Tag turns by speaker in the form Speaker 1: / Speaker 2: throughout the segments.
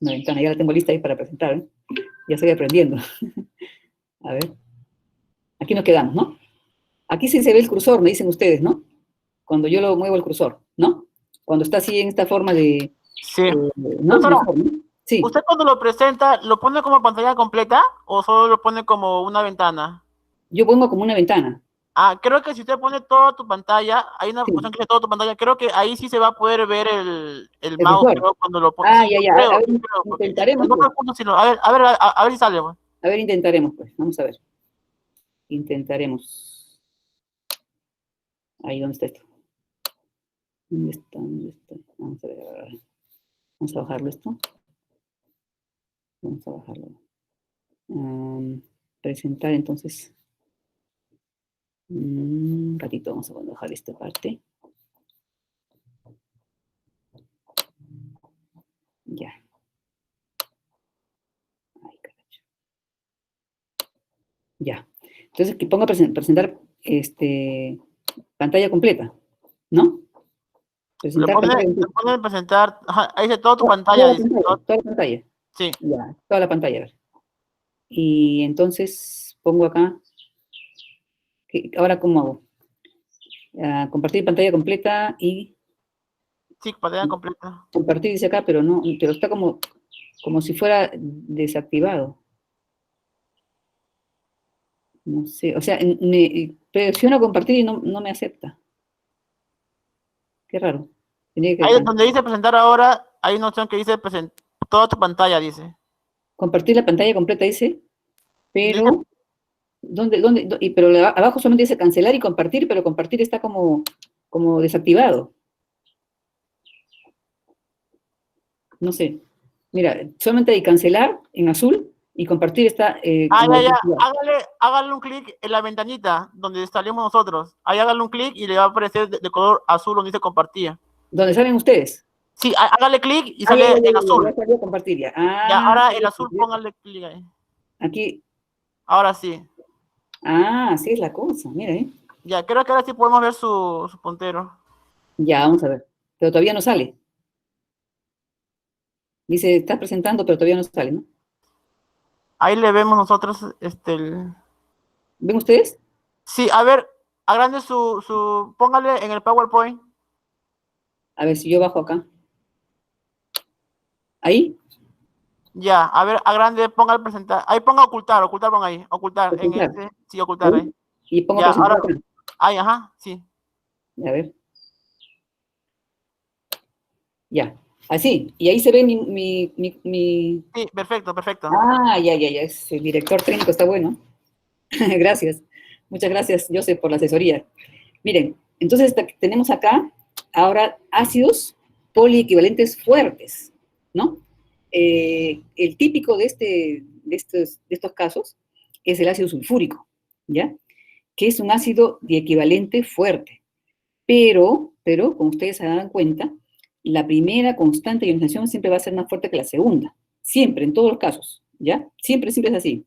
Speaker 1: Una ventana, ya la tengo lista ahí para presentar, ¿eh? Ya estoy aprendiendo. A ver. Aquí nos quedamos, ¿no? Aquí sí se ve el cursor, me dicen ustedes, ¿no? Cuando yo lo muevo el cursor, ¿no? Cuando está así en esta forma de...
Speaker 2: Sí.
Speaker 1: ¿no?
Speaker 2: Doctora,
Speaker 1: Mejor, ¿no? Sí.
Speaker 2: ¿usted cuando lo presenta, lo pone como pantalla completa o solo lo pone como una ventana?
Speaker 1: Yo pongo como una ventana.
Speaker 2: Ah, creo que si usted pone toda tu pantalla, hay una opción
Speaker 1: Sí.
Speaker 2: que dice toda tu pantalla, creo que ahí sí se va a poder ver el
Speaker 1: El
Speaker 2: mouse,
Speaker 1: cursor.
Speaker 2: creo, cuando lo pone.
Speaker 1: Ah,
Speaker 2: Sí,
Speaker 1: ya, ya. A ver,
Speaker 2: yo creo, porque
Speaker 1: intentaremos,
Speaker 2: en
Speaker 1: pues.
Speaker 2: otros puntos sí lo... A ver si sale, pues.
Speaker 1: A ver, intentaremos, pues. Vamos a ver. Intentaremos. Ahí, ¿dónde está esto? ¿Dónde está? ¿Dónde está? Vamos a ver. Vamos a bajarlo esto. Vamos a bajarlo. Presentar, entonces. Un ratito, vamos a bajar esta parte. Ya. Ay, carajo. Ya. Entonces, que ponga presentar pantalla completa, ¿no? Presentar pantalla
Speaker 2: Le
Speaker 1: completa.
Speaker 2: pone presentar, ajá, ahí dice toda tu
Speaker 1: Toda
Speaker 2: pantalla,
Speaker 1: la
Speaker 2: dice.
Speaker 1: pantalla, toda la pantalla.
Speaker 2: Sí.
Speaker 1: Ya, toda la pantalla, a ver. Y entonces pongo acá, ahora cómo hago. Compartir pantalla completa y
Speaker 2: Sí, pantalla completa.
Speaker 1: compartir dice acá, pero no, pero está como si fuera desactivado. No sé, o sea, presiono compartir y no me acepta. Qué raro. Tenía que
Speaker 2: Ahí donde dice presentar ahora, hay una opción que dice toda tu pantalla, dice.
Speaker 1: compartir la pantalla completa, dice,
Speaker 2: Dice,
Speaker 1: pero pero abajo solamente dice cancelar y compartir, pero compartir está como desactivado. No sé. Mira, solamente hay cancelar en azul y compartir está como
Speaker 2: ya,
Speaker 1: desactivado.
Speaker 2: hágale un clic en la ventanita donde salimos nosotros. Ahí hágale un clic y le va a aparecer de color azul donde dice compartía.
Speaker 1: ¿Dónde salen ustedes?
Speaker 2: Sí, hágale clic y
Speaker 1: Ah,
Speaker 2: sale en
Speaker 1: ya
Speaker 2: azul.
Speaker 1: salió compartir ya.
Speaker 2: Ya,
Speaker 1: Ah,
Speaker 2: ahora el azul póngale clic ahí.
Speaker 1: aquí.
Speaker 2: Ahora sí.
Speaker 1: Ah, así es la cosa, mira, ¿eh?
Speaker 2: Ya, creo que ahora sí podemos ver su puntero.
Speaker 1: Ya, vamos a ver. Pero todavía no sale. Dice, está presentando, pero todavía no sale, ¿no?
Speaker 2: Ahí le vemos nosotros,
Speaker 1: ¿Ven ustedes?
Speaker 2: Sí, a ver, agrande póngale en el PowerPoint.
Speaker 1: A ver si yo bajo acá. ¿Ahí?
Speaker 2: Ya, a ver, agrande, ponga el presentar. Ahí ponga ocultar, ponga ahí. Ocultar, en
Speaker 1: Presentar.
Speaker 2: este, sí, ocultar
Speaker 1: Ahí.
Speaker 2: ahí.
Speaker 1: Y pongo
Speaker 2: Ya,
Speaker 1: presentar
Speaker 2: ahora,
Speaker 1: acá.
Speaker 2: ahí, ajá, sí.
Speaker 1: A ver. Ya. Así. Y ahí se ve mi...
Speaker 2: Sí, perfecto, perfecto.
Speaker 1: Ah, ya. Es el director técnico, está bueno. Gracias. Muchas gracias, Joseph, por la asesoría. Miren, entonces tenemos acá ahora ácidos poliequivalentes fuertes, ¿no? El típico de estos casos es el ácido sulfúrico, ¿ya? Que es un ácido diequivalente fuerte. Pero, como ustedes se dan cuenta, la primera constante de ionización siempre va a ser más fuerte que la segunda. Siempre, en todos los casos, ¿ya? Siempre es así.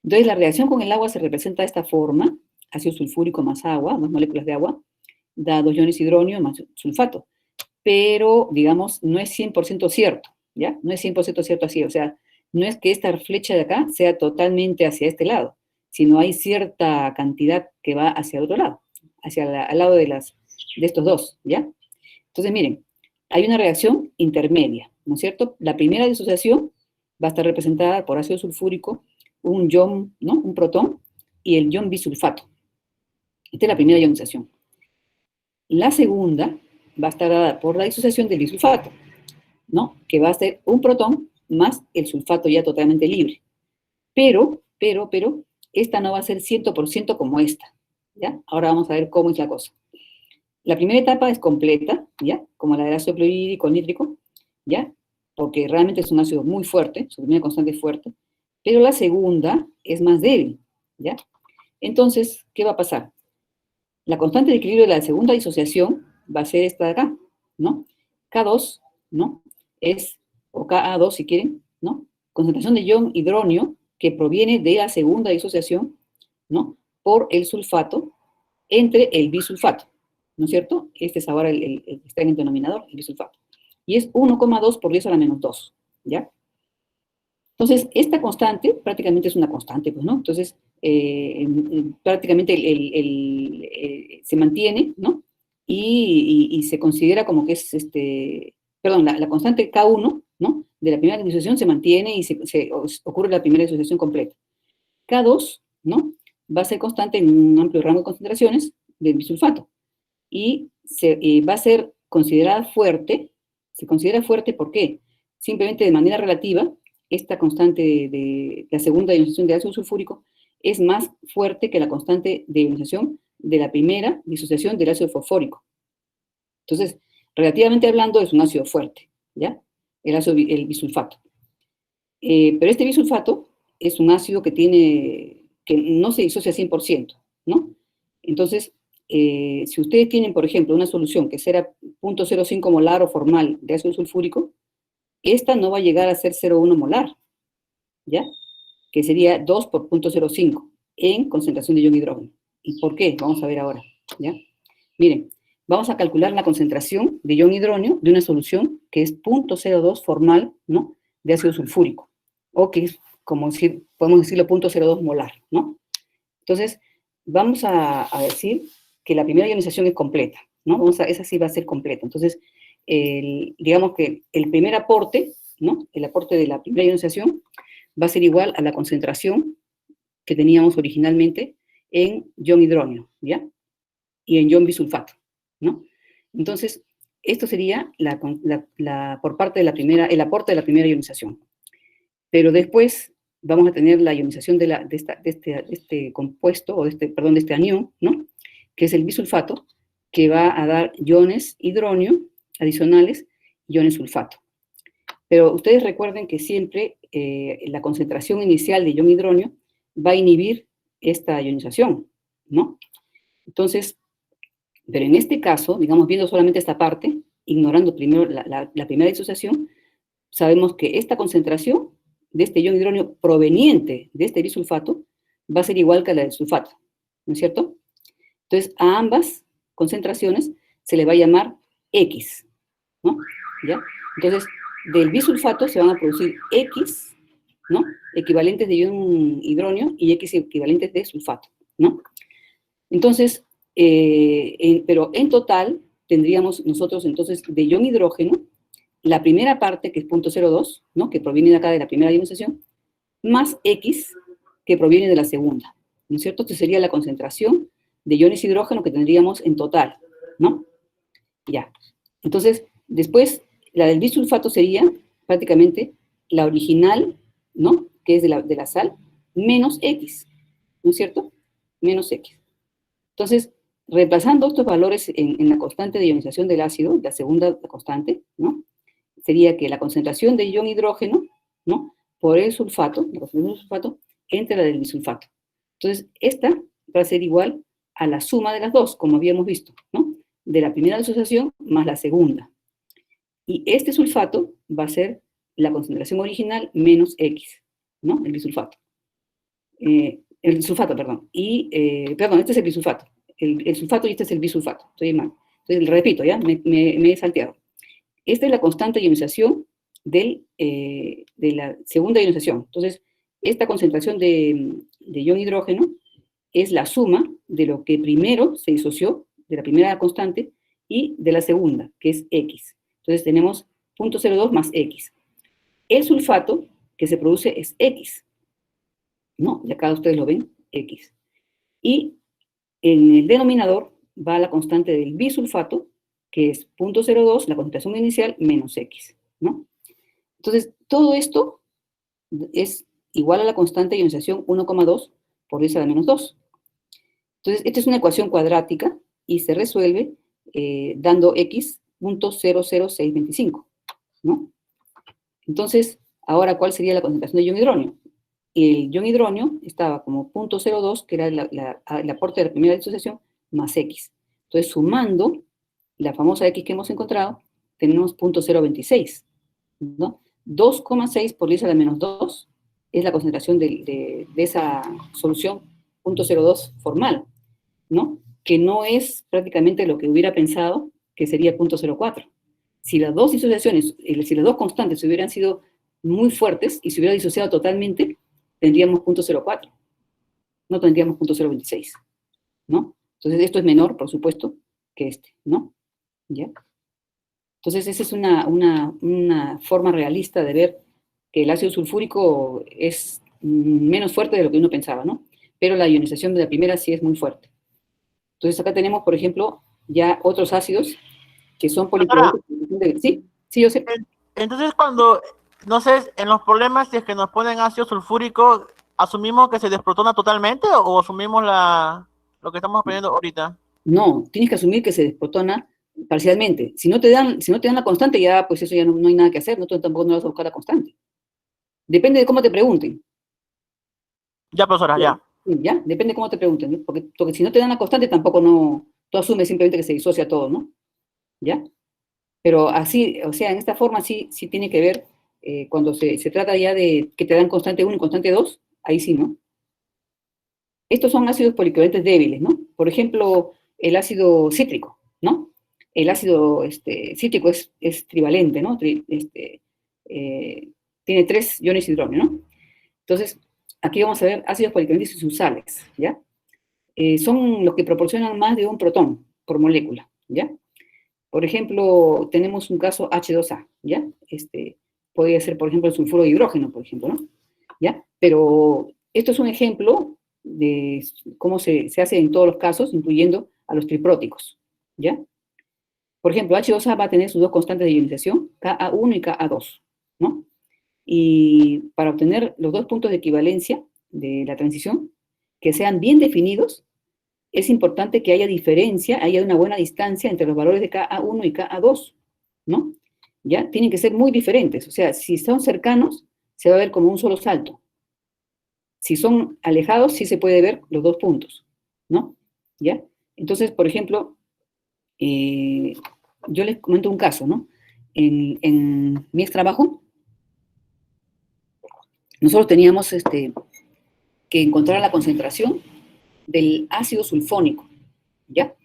Speaker 1: Entonces, la reacción con el agua se representa de esta forma: ácido sulfúrico más agua, 2 moléculas de agua, da 2 iones hidronio más sulfato. Pero, digamos, no es 100% cierto, ¿ya? No es 100% cierto así, o sea, no es que esta flecha de acá sea totalmente hacia este lado, sino hay cierta cantidad que va hacia el otro lado, al lado de estos dos, ¿ya? Entonces, miren, hay una reacción intermedia, ¿no es cierto? La primera disociación va a estar representada por ácido sulfúrico, un ion, ¿no? Un protón, y el ion bisulfato. Esta es la primera ionización. La segunda va a estar dada por la disociación del bisulfato, ¿no? Que va a ser un protón más el sulfato ya totalmente libre. Pero, esta no va a ser 100% como esta, ¿ya? Ahora vamos a ver cómo es la cosa. La primera etapa es completa, ¿ya? Como la del ácido clorhídrico nítrico, ¿ya? Porque realmente es un ácido muy fuerte, su primera constante es fuerte, pero la segunda es más débil, ¿ya? Entonces, ¿qué va a pasar? La constante de equilibrio de la segunda disociación va a ser esta de acá, ¿no? K2, ¿no? O Ka2 si quieren, ¿no? Concentración de ion hidronio que proviene de la segunda disociación, ¿no? Por el sulfato entre el bisulfato, ¿no es cierto? Este es ahora el que está en el denominador, el bisulfato. Y es 1,2 por 10 a la menos 2, ¿ya? Entonces, esta constante prácticamente es una constante, pues, ¿no? Entonces, prácticamente se mantiene, ¿no? Y se considera como que es, perdón, la constante K1, ¿no? De la primera disociación se mantiene y ocurre la primera disociación completa. K2, ¿no? Va a ser constante en un amplio rango de concentraciones del bisulfato. Y va a ser considerada fuerte. Se considera fuerte, ¿por qué? Simplemente de manera relativa, esta constante de la segunda ionización de ácido sulfúrico es más fuerte que la constante de ionización de la primera disociación del ácido fosfórico. Entonces, relativamente hablando, es un ácido fuerte, ¿ya? El bisulfato. Pero este bisulfato es un ácido que no se disocia 100%, ¿no? Entonces, si ustedes tienen, por ejemplo, una solución que será 0.05 molar o formal de ácido sulfúrico, esta no va a llegar a ser 0,1 molar, ¿ya? Que sería 2 por 0.05 en concentración de ion hidrógeno. ¿Y por qué? Vamos a ver ahora, ¿ya? Miren, vamos a calcular la concentración de ion hidrógeno de una solución que es 0.02 formal, ¿no? De ácido sulfúrico, o que es, podemos decirlo 0.02 molar, ¿no? Entonces, vamos a decir que la primera ionización es completa, ¿no? Esa sí va a ser completa. Entonces, digamos que el primer aporte, ¿no? El aporte de la primera ionización va a ser igual a la concentración que teníamos originalmente en ion hidrógeno, ¿ya? Y en ion bisulfato, ¿no? Entonces, esto sería por parte de el aporte de la primera ionización. Pero después vamos a tener la ionización de este compuesto, o de este anión, ¿no? Que es el bisulfato, que va a dar iones hidrógeno adicionales, iones sulfato. Pero ustedes recuerden que siempre la concentración inicial de ion hidrógeno va a inhibir esta ionización, ¿no? Entonces, pero en este caso, digamos, viendo solamente esta parte, ignorando primero la primera disociación, sabemos que esta concentración de este ion hidrógeno proveniente de este bisulfato va a ser igual que la del sulfato, ¿no es cierto? Entonces, a ambas concentraciones se le va a llamar X, ¿no? ¿Ya? Entonces, del bisulfato se van a producir X, ¿no? Equivalentes de ion hidrógeno y X equivalentes de sulfato, ¿no? Entonces, pero en total tendríamos nosotros entonces de ion hidrógeno la primera parte, que es 0.02, ¿no? Que proviene de acá de la primera ionización, más X, que proviene de la segunda, ¿no es cierto? Esto sería la concentración de iones hidrógeno que tendríamos en total, ¿no? Ya. Entonces, después, la del bisulfato sería prácticamente la original, ¿no? Que es de la sal, menos X, ¿no es cierto? Menos X. Entonces, reemplazando estos valores en la constante de ionización del ácido, la segunda constante, ¿no? Sería que la concentración de ion hidrógeno, ¿no? Por el sulfato, la concentración del sulfato, entre la del bisulfato. Entonces, esta va a ser igual a la suma de las dos, como habíamos visto, ¿no? De la primera disociación más la segunda. Y este sulfato va a ser la concentración original menos X, ¿no? El bisulfato. El sulfato, perdón. Perdón, este es el bisulfato. El sulfato y este es el bisulfato. Estoy mal. Entonces, repito, ¿ya? Me he salteado. Esta es la constante de ionización de la segunda ionización. Entonces, esta concentración de ion hidrógeno es la suma de lo que primero se disoció, de la primera constante, y de la segunda, que es X. Entonces, tenemos 0.02 más X. El sulfato que se produce es X, ¿no? Y acá ustedes lo ven, X. Y en el denominador va la constante del bisulfato, que es 0.02, la concentración inicial, menos X, ¿no? Entonces, todo esto es igual a la constante de ionización 1,2 por 10 a la menos 2. Entonces, esta es una ecuación cuadrática y se resuelve dando X 0.00625, ¿no? Entonces, ahora, ¿cuál sería la concentración de ion hidrógeno? El ion hidrógeno estaba como 0.02, que era el aporte de la primera disociación, más X. Entonces, sumando la famosa X que hemos encontrado, tenemos 0.026, ¿no? 2,6 por 10 a la menos 2 es la concentración de esa solución 0.02 formal, ¿no? Que no es prácticamente lo que hubiera pensado que sería 0.04. Si las dos disociaciones, si las dos constantes hubieran sido muy fuertes, y si hubiera disociado totalmente, tendríamos 0.04, no tendríamos 0.026, ¿no? Entonces, esto es menor, por supuesto, que este, ¿no? ¿Ya? Entonces, esa es una forma realista de ver que el ácido sulfúrico es menos fuerte de lo que uno pensaba, ¿no? Pero la ionización de la primera sí es muy fuerte. Entonces, acá tenemos, por ejemplo, ya otros ácidos que son
Speaker 2: Doctora,
Speaker 1: policovalentes. Sí, sí, yo sé.
Speaker 2: entonces cuando, no sé, en los problemas, si es que nos ponen ácido sulfúrico, ¿asumimos que se desprotona totalmente o asumimos lo que estamos aprendiendo ahorita?
Speaker 1: No, tienes que asumir que se desprotona parcialmente. Si no te dan la constante, ya, pues eso ya no hay nada que hacer, no, tú tampoco no vas a buscar la constante. Depende de cómo te pregunten.
Speaker 2: Ya, profesora, ya.
Speaker 1: Sí, ¿ya? Depende de cómo te pregunten, ¿no? Porque si no te dan la constante, tampoco no, tú asumes simplemente que se disocia todo, ¿no? ¿Ya? Pero así, o sea, en esta forma sí tiene que ver, cuando se trata ya de que te dan constante 1 y constante 2, ahí sí, ¿no? Estos son ácidos policovalentes débiles, ¿no? Por ejemplo, el ácido cítrico, ¿no? El ácido cítrico es trivalente, ¿no? Eh, tiene 3 iones de hidrógeno, ¿no? Entonces, aquí vamos a ver ácidos policovalentes y sus sales, ¿ya? Son los que proporcionan más de un protón por molécula, ¿ya? Por ejemplo, tenemos un caso H2A, ¿ya? Podría ser, por ejemplo, el sulfuro de hidrógeno, por ejemplo, ¿no? ¿Ya? Pero esto es un ejemplo de cómo se hace en todos los casos, incluyendo a los tripróticos, ¿ya? Por ejemplo, H2A va a tener sus dos constantes de ionización, Ka1 y Ka2, ¿no? Y para obtener los dos puntos de equivalencia de la transición, que sean bien definidos, es importante que haya diferencia, haya una buena distancia entre los valores de Ka1 y Ka2, ¿no? ¿Ya? Tienen que ser muy diferentes, o sea, si son cercanos, se va a ver como un solo salto. Si son alejados, sí se puede ver los dos puntos, ¿no? ¿Ya? Entonces, por ejemplo, yo les comento un caso, ¿no? En mi trabajo, nosotros teníamos que encontrar la concentración del ácido sulfónico, ¿ya?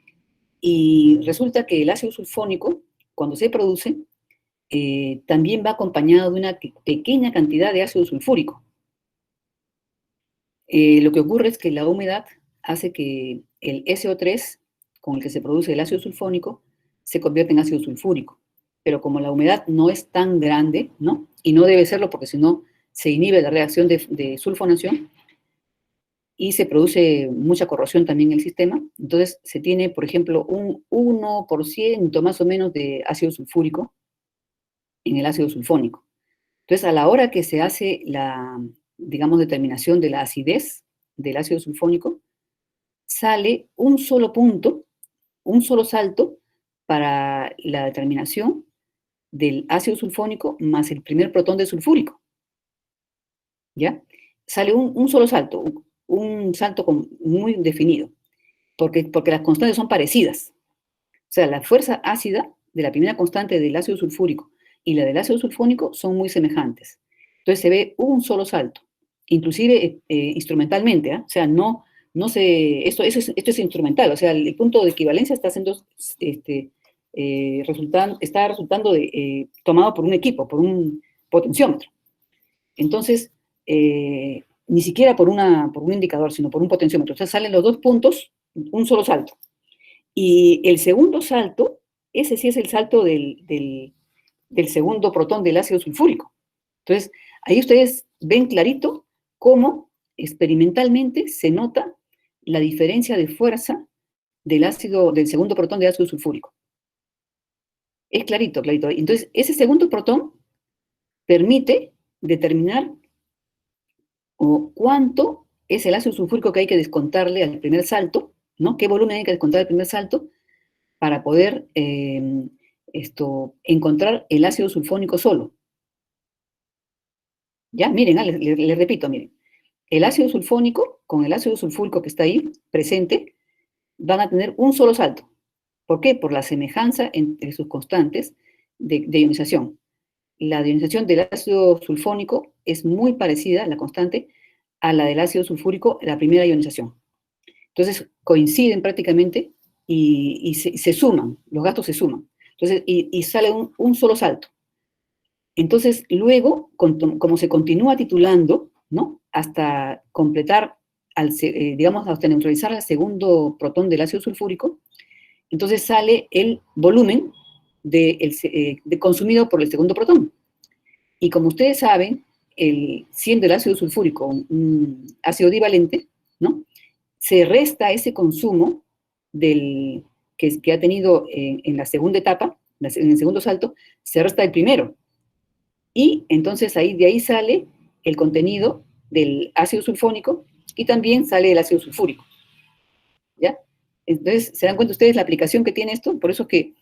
Speaker 1: Y resulta que el ácido sulfónico, cuando se produce, también va acompañado de una pequeña cantidad de ácido sulfúrico. Lo que ocurre es que la humedad hace que el SO3, con el que se produce el ácido sulfónico, se convierta en ácido sulfúrico. Pero como la humedad no es tan grande, ¿no? Y no debe serlo porque si no se inhibe la reacción de sulfonación y se produce mucha corrosión también en el sistema. Entonces se tiene, por ejemplo, un 1% más o menos de ácido sulfúrico en el ácido sulfónico. Entonces, a la hora que se hace la, digamos, determinación de la acidez del ácido sulfónico, sale un solo punto, un solo salto para la determinación del ácido sulfónico más el primer protón de sulfúrico, ¿ya? Sale un solo salto, un salto muy definido, porque las constantes son parecidas. O sea, la fuerza ácida de la primera constante del ácido sulfúrico y la del ácido sulfónico son muy semejantes. Entonces se ve un solo salto, inclusive instrumentalmente, ¿eh? O sea, no se, esto es instrumental, o sea, el punto de equivalencia está siendo, está resultando tomado por un equipo, por un potenciómetro. Entonces, ni siquiera por un indicador, sino por un potenciómetro. O sea, salen los dos puntos, un solo salto. Y el segundo salto, ese sí es el salto del segundo protón del ácido sulfúrico. Entonces, ahí ustedes ven clarito cómo experimentalmente se nota la diferencia de fuerza del segundo protón de ácido sulfúrico. Es clarito, clarito. Entonces, ese segundo protón permite determinar cuánto es el ácido sulfúrico que hay que descontarle al primer salto, ¿no? ¿Qué volumen hay que descontar al primer salto para poder encontrar el ácido sulfónico solo? Ya, miren, le repito, miren. El ácido sulfónico con el ácido sulfúrico que está ahí presente van a tener un solo salto. ¿Por qué? Por la semejanza entre sus constantes de ionización. La ionización del ácido sulfónico es muy parecida, la constante, a la del ácido sulfúrico, la primera ionización. Entonces, coinciden prácticamente y se suman, los gastos se suman. Entonces, y sale un solo salto. Entonces, luego, como se continúa titulando, ¿no? Hasta completar, digamos, hasta neutralizar al segundo protón del ácido sulfúrico, entonces sale el volumen consumido por el segundo protón. Y como ustedes saben, siendo el ácido sulfúrico un ácido divalente, ¿no? Se resta ese consumo que ha tenido en la segunda etapa, en el segundo salto, se resta el primero. Y entonces de ahí sale el contenido del ácido sulfónico y también sale el ácido sulfúrico. ¿Ya? Entonces, ¿se dan cuenta ustedes la aplicación que tiene esto? Por eso es que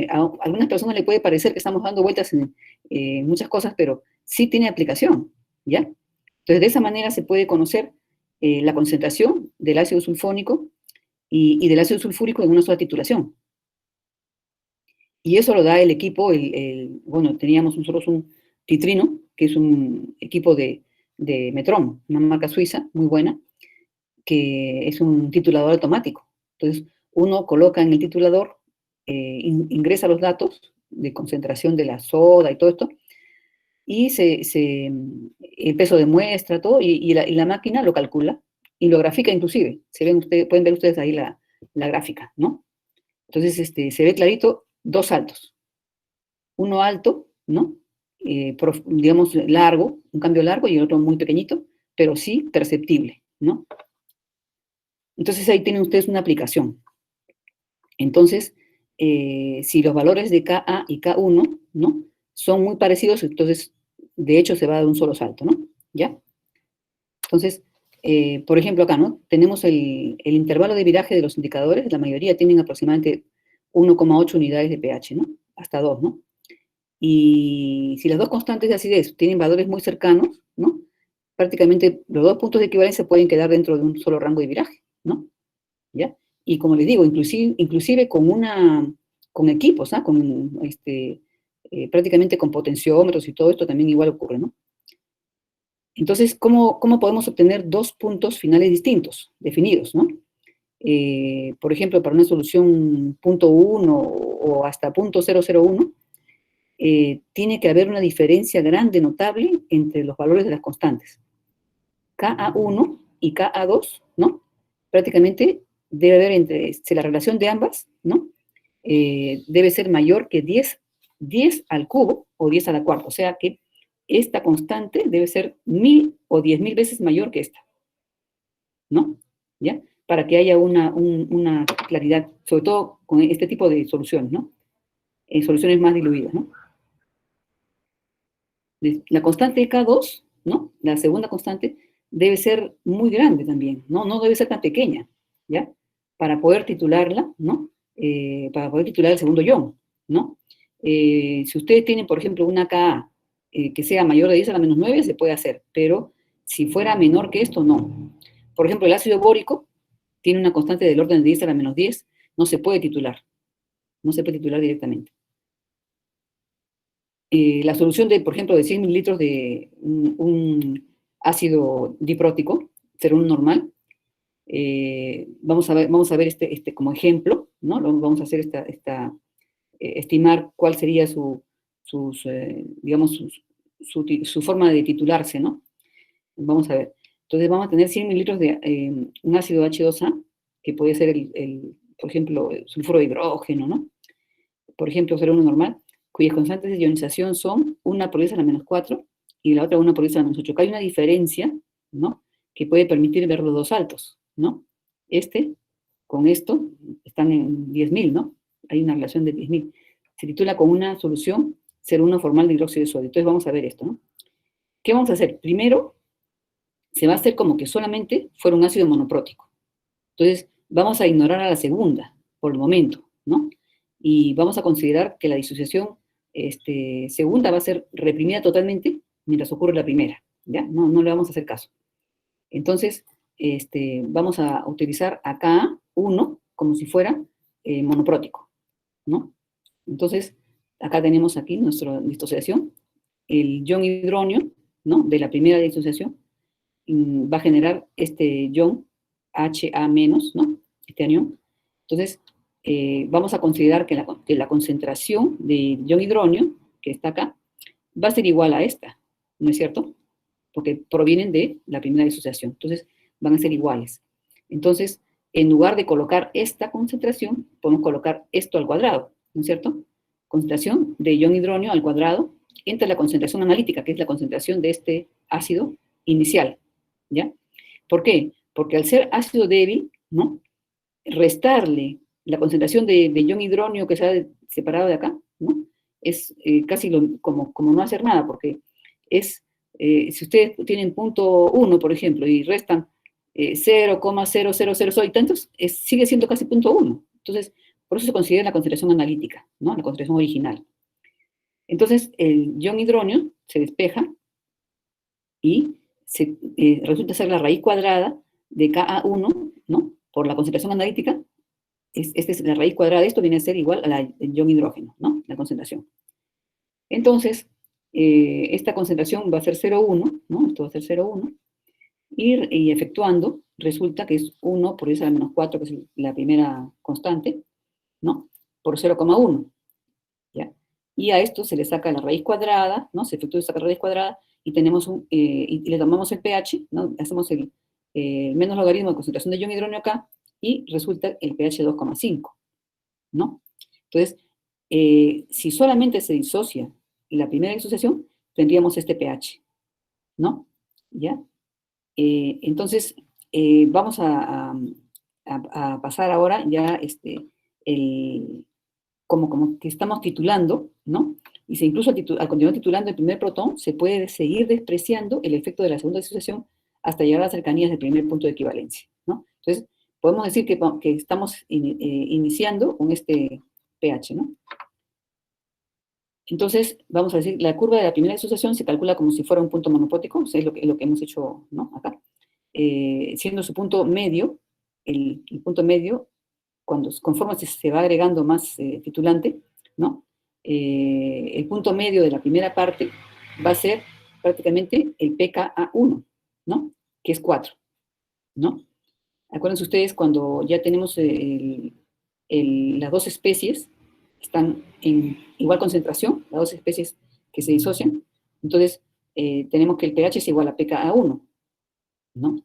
Speaker 1: a algunas personas le puede parecer que estamos dando vueltas en muchas cosas, pero sí tiene aplicación, ¿ya? Entonces, de esa manera se puede conocer la concentración del ácido sulfónico y del ácido sulfúrico en una sola titulación. Y eso lo da el equipo, bueno, teníamos nosotros un Titrino, que es un equipo de Metron, una marca suiza muy buena, que es un titulador automático. Entonces, uno coloca en el titulador, ingresa los datos de concentración de la soda y todo esto, y el peso de muestra, todo, y la máquina lo calcula y lo grafica inclusive. Pueden ver ustedes ahí la gráfica, ¿no? Entonces, se ve clarito dos saltos. Uno alto, ¿no? Digamos, largo, un cambio largo, y el otro muy pequeñito, pero sí perceptible, ¿no? Entonces ahí tienen ustedes una aplicación. Entonces, si los valores de Ka y K1, ¿no? Son muy parecidos, entonces, de hecho, se va a dar un solo salto, ¿no? ¿Ya? Entonces, por ejemplo, acá, ¿no? Tenemos el intervalo de viraje de los indicadores, la mayoría tienen aproximadamente 1,8 unidades de pH, ¿no? Hasta 2, ¿no? Y si las dos constantes de acidez tienen valores muy cercanos, ¿no? Prácticamente los dos puntos de equivalencia pueden quedar dentro de un solo rango de viraje, ¿no? ¿Ya? Y como les digo, inclusive con equipos, ¿ah? Prácticamente con potenciómetros y todo esto también igual ocurre, ¿no? Entonces, ¿cómo podemos obtener dos puntos finales distintos, definidos, ¿no? Por ejemplo, para una solución .1 o hasta .001, tiene que haber una diferencia grande, notable, entre los valores de las constantes. Ka1 y Ka2, ¿no? Prácticamente debe haber la relación de ambas, ¿no? Debe ser mayor que 10 al cubo o 10 a la cuarta. O sea que esta constante debe ser 1000 o 10.000 veces mayor que esta, ¿no? ¿Ya? Para que haya una claridad, sobre todo con este tipo de soluciones, ¿no? Soluciones más diluidas, ¿no? La constante K2, ¿no? La segunda constante debe ser muy grande también, ¿no? No debe ser tan pequeña, ¿ya? Para poder titularla, ¿no? Para poder titular el segundo ion, ¿no? Si ustedes tienen, por ejemplo, una Ka que sea mayor de 10 a la menos 9, se puede hacer, pero si fuera menor que esto, no. Por ejemplo, el ácido bórico tiene una constante del orden de 10 a la menos 10, no se puede titular directamente. La solución por ejemplo, de 100 mililitros de un ácido diprótico, 0,1 normal, vamos a ver como ejemplo, ¿no? Vamos a hacer estimar cuál sería su forma de titularse, ¿no? Vamos a ver. Entonces vamos a tener 100 mililitros de un ácido H2A, que puede ser por ejemplo, el sulfuro de hidrógeno, ¿no? Por ejemplo, 0,1 normal, cuyas constantes de ionización son 1 por 10 a la menos 4 y la otra 1 por 10 a la menos 8. Acá hay una diferencia, ¿no? Que puede permitir ver los dos saltos, ¿no? Con esto, están en 10.000, ¿no? Hay una relación de 10.000. Se titula con una solución 0,1 formal de hidróxido de sodio. Entonces vamos a ver esto, ¿no? ¿Qué vamos a hacer? Primero, se va a hacer como que solamente fuera un ácido monoprótico. Entonces, vamos a ignorar a la segunda, por el momento, ¿no? Y vamos a considerar que la disociación segunda va a ser reprimida totalmente mientras ocurre la primera, ¿ya? No le vamos a hacer caso. Entonces, vamos a utilizar a Ka1 como si fuera monoprótico, ¿no? Entonces, acá tenemos aquí nuestra disociación. El ion hidronio, ¿no? De la primera disociación va a generar este ion HA-, ¿no? Este anión. Entonces, vamos a considerar que la concentración de ion hidronio, que está acá, va a ser igual a esta, ¿no es cierto? Porque provienen de la primera disociación. Entonces, van a ser iguales. Entonces, en lugar de colocar esta concentración, podemos colocar esto al cuadrado, ¿no es cierto? Concentración de ion hidronio al cuadrado entre la concentración analítica, que es la concentración de este ácido inicial, ¿ya? ¿Por qué? Porque al ser ácido débil, ¿no? Restarle la concentración de ion hidronio que se ha separado de acá, ¿no? Es casi como no hacer nada, porque es, si ustedes tienen punto 1, por ejemplo, y restan 0,000 y tantos, sigue siendo casi punto 1. Entonces, por eso se considera la concentración analítica, ¿no? La concentración original. Entonces, el ion hidronio se despeja y resulta ser la raíz cuadrada de Ka1, ¿no? Por la concentración analítica, esta es la raíz cuadrada de esto, viene a ser igual a la del ion hidrógeno, ¿no? La concentración. Entonces, esta concentración va a ser 0,1, ¿no? Esto va a ser 0,1, y efectuando, resulta que es 1 por 10 a la menos 4, que es la primera constante, ¿no? Por 0,1, ¿ya? Y a esto se le saca la raíz cuadrada, ¿no? Se efectúa esa raíz cuadrada, y tenemos y le tomamos el pH, ¿no? Hacemos el menos logaritmo de concentración de ion hidrógeno acá, y resulta el pH 2,5, ¿no? Entonces, si solamente se disocia la primera disociación, tendríamos este pH, ¿no? ¿Ya? Entonces, vamos a pasar ahora ya como que estamos titulando, ¿no? Y se incluso al continuar titulando el primer protón, se puede seguir despreciando el efecto de la segunda disociación hasta llegar a las cercanías del primer punto de equivalencia, ¿no? Entonces, podemos decir que estamos iniciando con este pH, ¿no? Entonces, vamos a decir, la curva de la primera disociación se calcula como si fuera un punto monopótico, o sea, es lo que hemos hecho, ¿no? Acá. Siendo su punto medio, el punto medio, conforme se va agregando más titulante, ¿no? El punto medio de la primera parte va a ser prácticamente el pKa1, ¿no? Que es 4, ¿no? Acuérdense ustedes cuando ya tenemos las dos especies, están en igual concentración, las dos especies que se disocian, entonces tenemos que el pH es igual a pKa1, ¿no?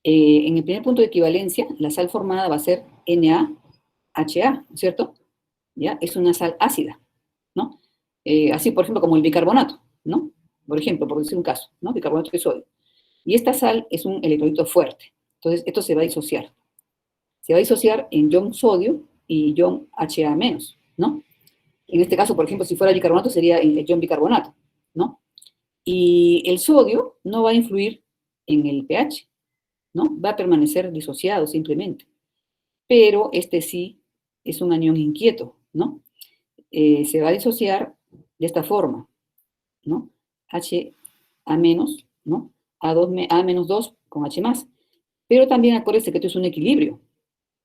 Speaker 1: En el primer punto de equivalencia, la sal formada va a ser NaHA, ¿cierto? ¿Ya? Es una sal ácida, ¿no? Así, por ejemplo, como el bicarbonato, ¿no? Por ejemplo, por decir un caso, ¿no? Bicarbonato de sodio. Y esta sal es un electrolito fuerte, entonces esto se va a disociar. Se va a disociar en ion sodio y ion HA-, ¿no? En este caso, por ejemplo, si fuera bicarbonato, sería el ion bicarbonato, ¿no? Y el sodio no va a influir en el pH, ¿no? Va a permanecer disociado simplemente. Pero este sí es un anión inquieto, ¿no? Se va a disociar de esta forma, ¿no? HA-, ¿no? A-2 con H+. Pero también acuérdense que esto es un equilibrio,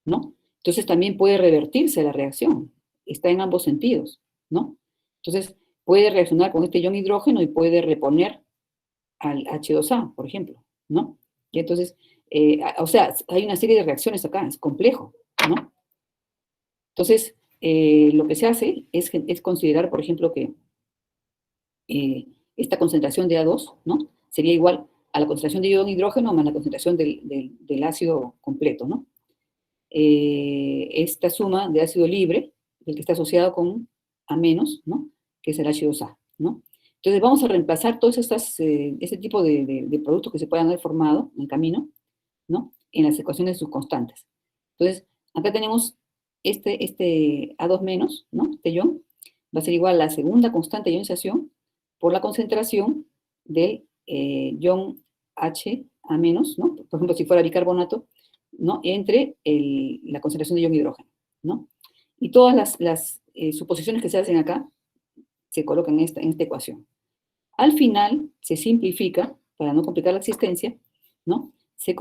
Speaker 1: ¿no? Entonces también puede revertirse la reacción. Está en ambos sentidos, ¿no? Entonces puede reaccionar con este ion hidrógeno y puede reponer al H2A, por ejemplo, ¿no? Y entonces, o sea, hay una serie de reacciones acá, es complejo, ¿no? Entonces, lo que se hace es considerar, por ejemplo, que esta concentración de A2, ¿no? Sería igual a la concentración de ion hidrógeno más la concentración del ácido completo, ¿no? Esta suma de ácido libre, el que está asociado con A-, ¿no? Que es el H2A, ¿no? Entonces vamos a reemplazar todos este tipo de productos que se puedan haber formado en el camino, ¿no? En las ecuaciones de sus constantes. Entonces, acá tenemos este A2-, ¿no? Este ion va a ser igual a la segunda constante de ionización por la concentración del ion HA-, ¿no? Por ejemplo, si fuera bicarbonato, ¿no? Entre la concentración de ion hidrógeno, ¿no? Y todas las suposiciones que se hacen acá se colocan en esta ecuación. Al final se simplifica, para no complicar la existencia, ¿no? Se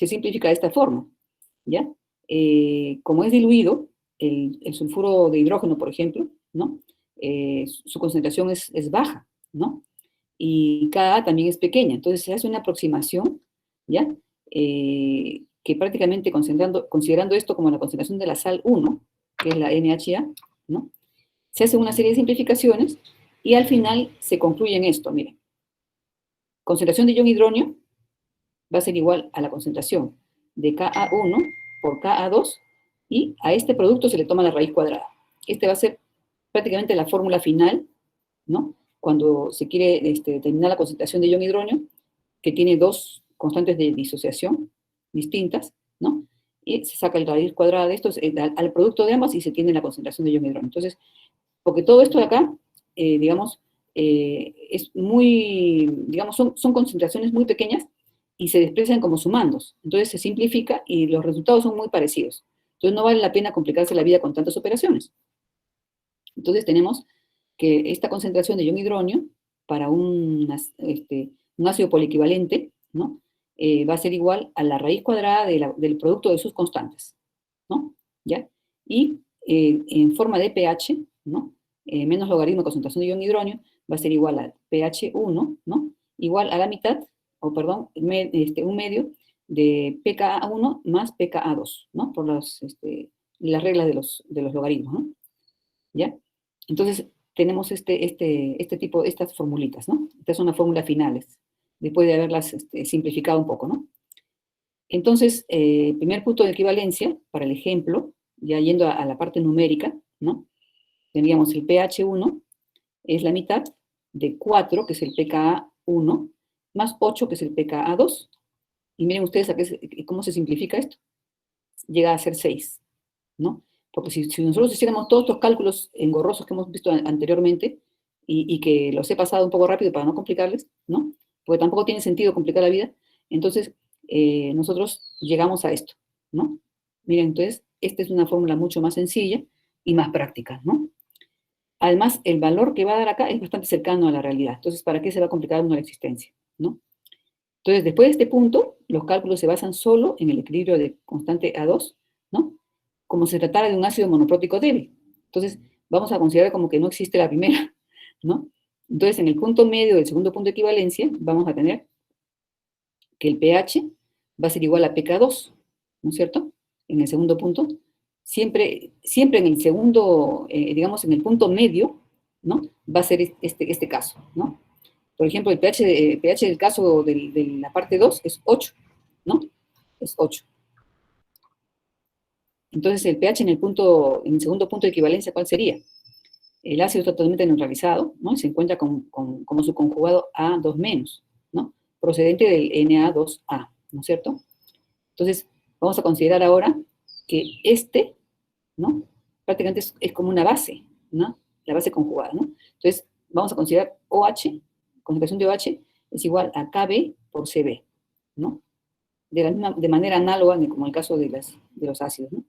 Speaker 1: simplifica de esta forma, ¿ya? Como es diluido, el sulfuro de hidrógeno, por ejemplo, ¿no? Su concentración es baja, ¿no? Y Ka también es pequeña, entonces se hace una aproximación, ¿ya? Que prácticamente considerando esto como la concentración de la sal 1, que es la NaHA, ¿no? Se hace una serie de simplificaciones Y al final se concluye en esto, miren. Concentración de ion hidronio va a ser igual a la concentración de Ka1 por Ka2, y a este producto se le toma la raíz cuadrada. Este va a ser prácticamente la fórmula final, ¿no? Cuando se quiere determinar la concentración de ion hidronio, que tiene dos constantes de disociación distintas, ¿no? Y se saca la raíz cuadrada de estos al producto de ambas y se tiene la concentración de ion hidronio. Entonces, porque todo esto de acá, digamos, es muy, digamos, son concentraciones muy pequeñas y se desprecian como sumandos. Entonces se simplifica y los resultados son muy parecidos. Entonces no vale la pena complicarse la vida con tantas operaciones. Entonces tenemos que esta concentración de ion hidronio para un ácido poliequivalente, ¿no? Va a ser igual a la raíz cuadrada del producto de sus constantes, ¿no? ¿Ya? Y en forma de pH, ¿no? Menos logaritmo de concentración de ion hidronio va a ser igual a pH1, ¿no? Igual a la mitad, o perdón, un medio de pKa1 más pKa2, ¿no? Por las reglas de los logaritmos, ¿no? ¿Ya? Entonces, tenemos este tipo, estas formulitas, ¿no? Estas son las fórmulas finales, después de haberlas simplificado un poco, ¿no? Entonces, primer punto de equivalencia, para el ejemplo, ya yendo a la parte numérica, ¿no? Tendríamos el pH1 es la mitad de 4, que es el pKa1, más 8, que es el pKa2. Y miren ustedes cómo se simplifica esto. Llega a ser 6, ¿no? Porque si nosotros hiciéramos todos estos cálculos engorrosos que hemos visto anteriormente, y que los he pasado un poco rápido para no complicarles, ¿no? Porque tampoco tiene sentido complicar la vida, entonces nosotros llegamos a esto, ¿no? Miren, entonces, esta es una fórmula mucho más sencilla y más práctica, ¿no? Además, el valor que va a dar acá es bastante cercano a la realidad. Entonces, ¿para qué se va a complicar una la existencia? ¿No? Entonces, después de este punto, los cálculos se basan solo en el equilibrio de constante A2, ¿no? Como si se tratara de un ácido monoprótico débil. Entonces, vamos a considerar como que no existe la primera, ¿no? Entonces, en el punto medio del segundo punto de equivalencia, vamos a tener que el pH va a ser igual a pK2, ¿no es cierto? En el segundo punto. Siempre en el segundo, digamos, en el punto medio, ¿no? Va a ser este caso, ¿no? Por ejemplo, el pH del caso de la parte 2 es 8, ¿no? Es 8. Entonces, el pH en el segundo punto de equivalencia, ¿cuál sería? El ácido está totalmente neutralizado, ¿no? Y se encuentra como su conjugado A2-, ¿no? Procedente del Na2A, ¿no es cierto? Entonces, vamos a considerar ahora que ¿no? Prácticamente es como una base, ¿no? La base conjugada, ¿no? Entonces, vamos a considerar OH, concentración de OH, es igual a KB por CB, ¿no? De manera análoga, como el caso de los ácidos, ¿no?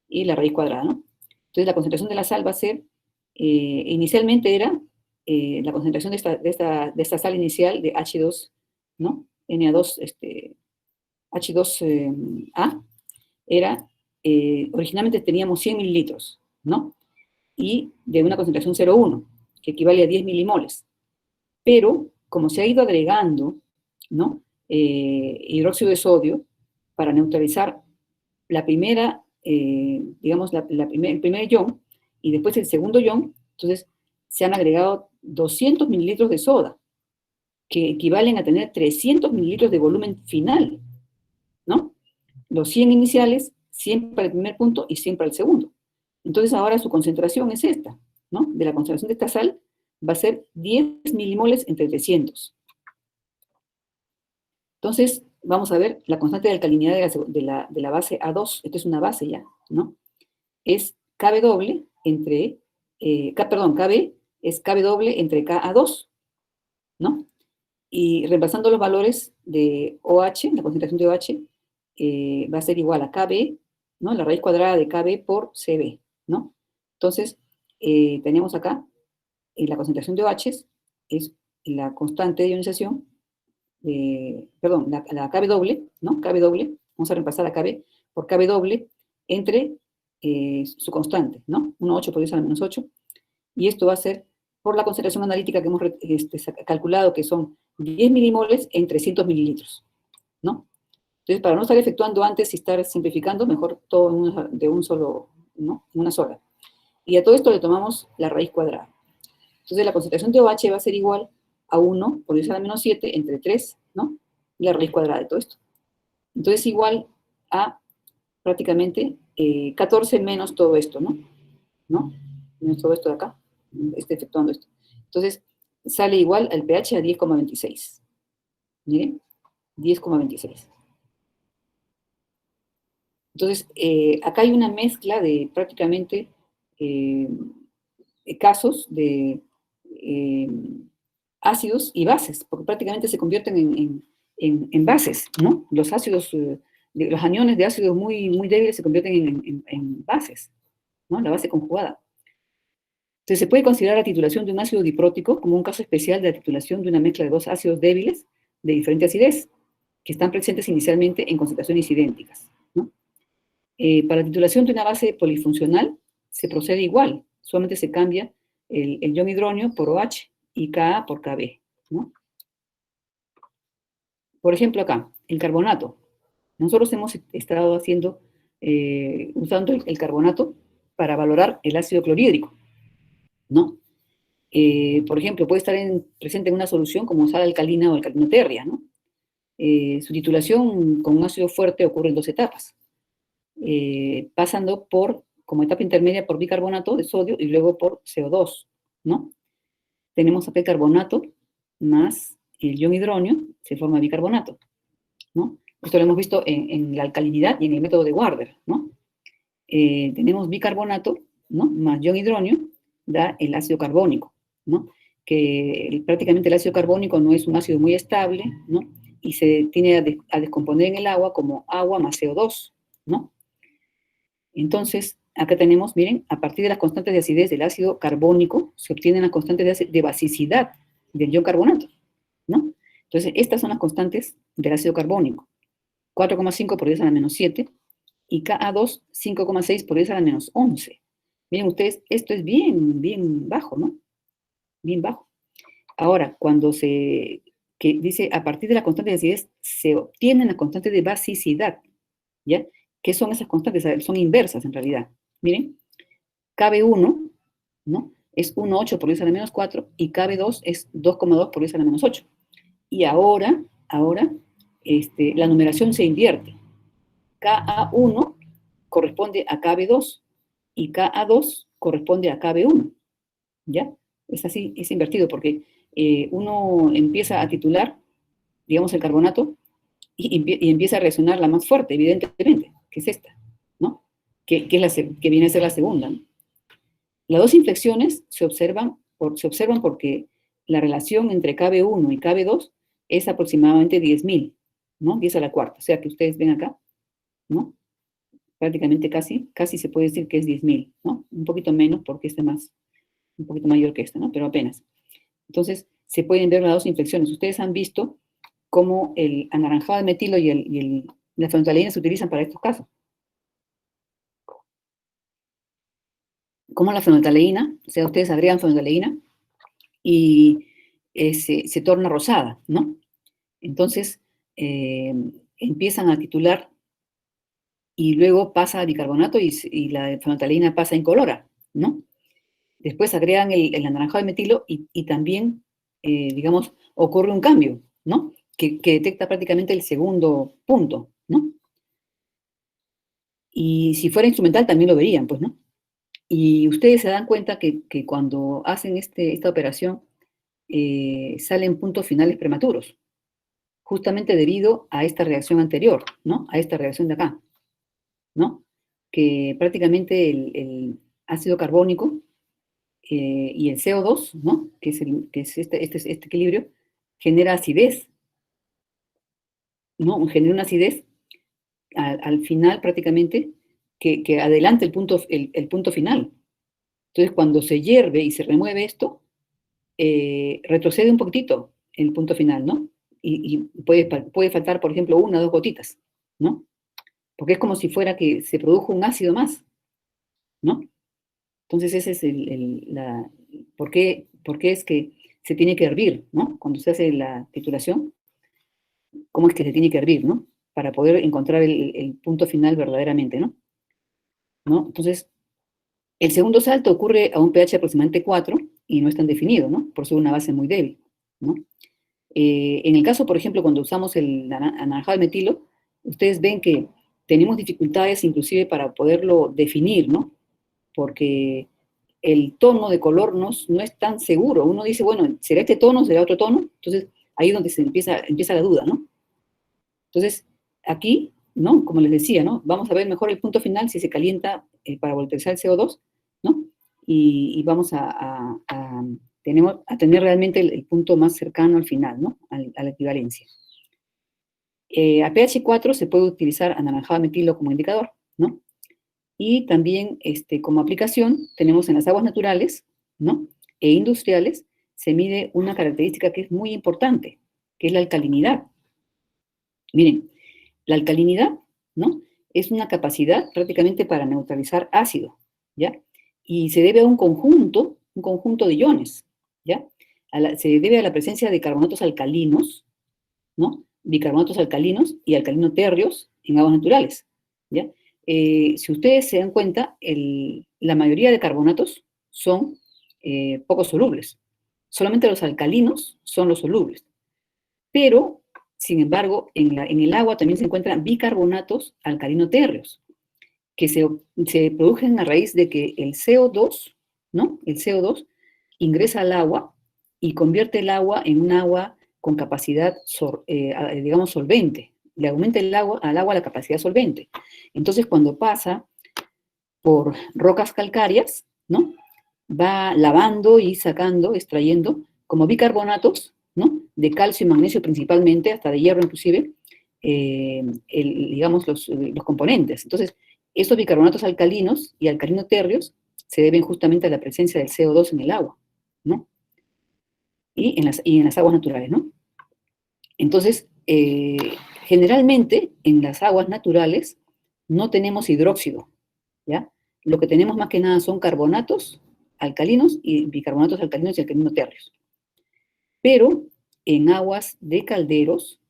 Speaker 1: Y la raíz cuadrada, ¿no? Entonces, la concentración de la sal va a ser, inicialmente era la concentración de esta sal inicial de H2, ¿no? Na2, H2A, era, originalmente teníamos 100 mililitros, ¿no? Y de una concentración 0,1, que equivale a 10 milimoles. Pero, como se ha ido agregando, ¿no? Hidróxido de sodio, para neutralizar la primera, digamos, el primer ion, y después el segundo ion, entonces se han agregado 200 mililitros de soda, que equivalen a tener 300 mililitros de volumen final, ¿no? Los 100 iniciales, 100 para el primer punto y 100 para el segundo. Entonces ahora su concentración es esta, ¿no? De la concentración de esta sal va a ser 10 milimoles entre 300. Entonces, vamos a ver la constante de alcalinidad de la base A2, esta es una base ya, ¿no? Es KB doble entre, KB es KB doble entre Ka2, ¿no? Y reemplazando los valores de OH, la concentración de OH, va a ser igual a KB, ¿no? La raíz cuadrada de KB por CB, ¿no? Entonces, tenemos acá la concentración de OH es la constante de ionización, perdón, la KB doble, ¿no? KB doble, vamos a reemplazar a KB por KB doble entre su constante, ¿no? 1,8 por 10 a la menos 8, y esto va a ser por la concentración analítica que hemos calculado, que son 10 milimoles en 300 mililitros, ¿no? Entonces, para no estar efectuando antes y estar simplificando, mejor todo de un solo, ¿no? Una sola. Y a todo esto le tomamos la raíz cuadrada. Entonces la concentración de OH va a ser igual a 1 por 10 a la menos 7 entre 3, ¿no? Y la raíz cuadrada de todo esto. Entonces igual a prácticamente 14 menos todo esto, ¿no? ¿No? Menos todo esto de acá, efectuando esto. Entonces sale igual al pH a 10,26. Miren, 10,26. Entonces, acá hay una mezcla de prácticamente casos de ácidos y bases, porque prácticamente se convierten en bases, ¿no? Los ácidos, los aniones de ácidos muy, muy débiles se convierten en bases, ¿no? La base conjugada. Entonces, se puede considerar la titulación de un ácido diprótico como un caso especial de la titulación de una mezcla de dos ácidos débiles de diferente acidez, que están presentes inicialmente en concentraciones idénticas, ¿no? Para la titulación de una base polifuncional se procede igual, solamente se cambia el ion hidronio por OH y Ka por Kb, ¿no? Por ejemplo, acá, el carbonato. Nosotros hemos estado haciendo, usando el carbonato para valorar el ácido clorhídrico, ¿no? Por ejemplo, puede estar presente en una solución como sal alcalina o alcalinoterria, ¿no? Su titulación con un ácido fuerte ocurre en dos etapas, pasando por, como etapa intermedia, por bicarbonato de sodio y luego por CO2, ¿no? Tenemos acá el carbonato más el ion hidronio, se forma bicarbonato, ¿no? Esto lo hemos visto en la alcalinidad y en el método de Warder, ¿no? Tenemos bicarbonato, ¿no? Más ion hidronio, da el ácido carbónico, ¿no? Que prácticamente el ácido carbónico no es un ácido muy estable, ¿no? Y se tiene a descomponer en el agua como agua más CO2, ¿no? Entonces, acá tenemos, miren, a partir de las constantes de acidez del ácido carbónico, se obtienen las constantes de basicidad del ion carbonato, ¿no? Entonces, estas son las constantes del ácido carbónico. 4,5 por 10 a la menos 7, y Ka2, 5,6 por 10 a la menos 11. Miren ustedes, esto es bien, bien bajo, ¿no? Bien bajo. Ahora, cuando que dice, a partir de la constante de acidez, se obtienen las constantes de basicidad, ¿ya? ¿Qué son esas constantes? Son inversas, en realidad. Miren, Kb1, ¿no? Es 1,8 por 10 a la menos 4, y Kb2 es 2,2 por 10 a la menos 8. Y ahora, la numeración se invierte. Ka1 corresponde a Kb2 y Ka2 corresponde a Kb1, ¿ya? Es así, es invertido porque uno empieza a titular, digamos, el carbonato y empieza a reaccionar la más fuerte, evidentemente, que es esta, ¿no? Que viene a ser la segunda, ¿no? Las dos inflexiones se observan porque la relación entre Kb1 y Kb2 es aproximadamente 10.000, ¿no? 10 a la cuarta, o sea que ustedes ven acá, ¿no? Prácticamente casi se puede decir que es 10.000, ¿no? Un poquito menos porque este más, un poquito mayor que este, ¿no? Pero apenas. Entonces, se pueden ver las dos inflexiones. Ustedes han visto cómo el anaranjado de metilo y la fenolftaleína se utilizan para estos casos. Como la fenolftaleína, o sea, ustedes agregan fenolftaleína y se torna rosada, ¿no? Entonces, empiezan a titular y luego pasa a bicarbonato y la fenolftaleína pasa incolora, ¿no? Después agregan el anaranjado de metilo y también, digamos, ocurre un cambio, ¿no? Que detecta prácticamente el segundo punto, ¿no? Y si fuera instrumental también lo verían, pues, ¿no? Y ustedes se dan cuenta que cuando hacen esta operación salen puntos finales prematuros, justamente debido a esta reacción anterior, ¿no? A esta reacción de acá, ¿no? Que prácticamente el ácido carbónico y el CO2, ¿no? Que es este equilibrio, genera acidez, ¿no? Genera una acidez al final prácticamente que adelanta el punto final. Entonces, cuando se hierve y se remueve esto, retrocede un poquitito el punto final, ¿no? Y puede faltar, por ejemplo, 1 o 2 gotitas, ¿no? Porque es como si fuera que se produjo un ácido más, ¿no? Entonces, ese es ¿por qué es que se tiene que hervir, ¿no? Cuando se hace la titulación, ¿cómo es que se tiene que hervir, ¿no? Para poder encontrar el punto final verdaderamente, ¿no? ¿No? Entonces, el segundo salto ocurre a un pH aproximadamente 4, y no es tan definido, ¿no? Por ser una base muy débil, ¿no? En el caso, por ejemplo, cuando usamos el anaranjado de metilo, ustedes ven que tenemos dificultades inclusive para poderlo definir, ¿no? Porque el tono de color no es tan seguro. Uno dice, bueno, ¿será este tono? ¿Será otro tono? Entonces, ahí es donde se empieza la duda, ¿no? Entonces, aquí, ¿no? Como les decía, ¿no? Vamos a ver mejor el punto final si se calienta para voltaizar el CO2, ¿no? Y vamos a tener realmente el punto más cercano al final, ¿no? A la equivalencia. A pH 4 se puede utilizar anaranjado de metilo como indicador, ¿no? Y también como aplicación tenemos en las aguas naturales, ¿no? E industriales, se mide una característica que es muy importante, que es la alcalinidad. Miren, la alcalinidad, ¿no? Es una capacidad prácticamente para neutralizar ácido, ¿ya? Y se debe a un conjunto de iones, ¿ya? Se debe a la presencia de carbonatos alcalinos, ¿no? Bicarbonatos alcalinos y alcalino-térreos en aguas naturales, ¿ya? Si ustedes se dan cuenta, la mayoría de carbonatos son poco solubles. Solamente los alcalinos son los solubles. Pero, sin embargo, en el agua también se encuentran bicarbonatos alcalino-térreos, que se producen a raíz de que el CO2, ¿no? El CO2 ingresa al agua y convierte el agua en un agua con capacidad, digamos, solvente. Le aumenta al agua la capacidad solvente. Entonces, cuando pasa por rocas calcáreas, ¿no? Va lavando y sacando, extrayendo, como bicarbonatos, ¿no? De calcio y magnesio principalmente, hasta de hierro inclusive, digamos, los componentes. Entonces, estos bicarbonatos alcalinos y alcalino-térreos se deben justamente a la presencia del CO2 en el agua, ¿no? Y en las aguas naturales, ¿no? Entonces, generalmente en las aguas naturales no tenemos hidróxido, ¿ya? Lo que tenemos más que nada son carbonatos alcalinos y bicarbonatos alcalinos y alcalino-térreos. Pero en aguas de calderos,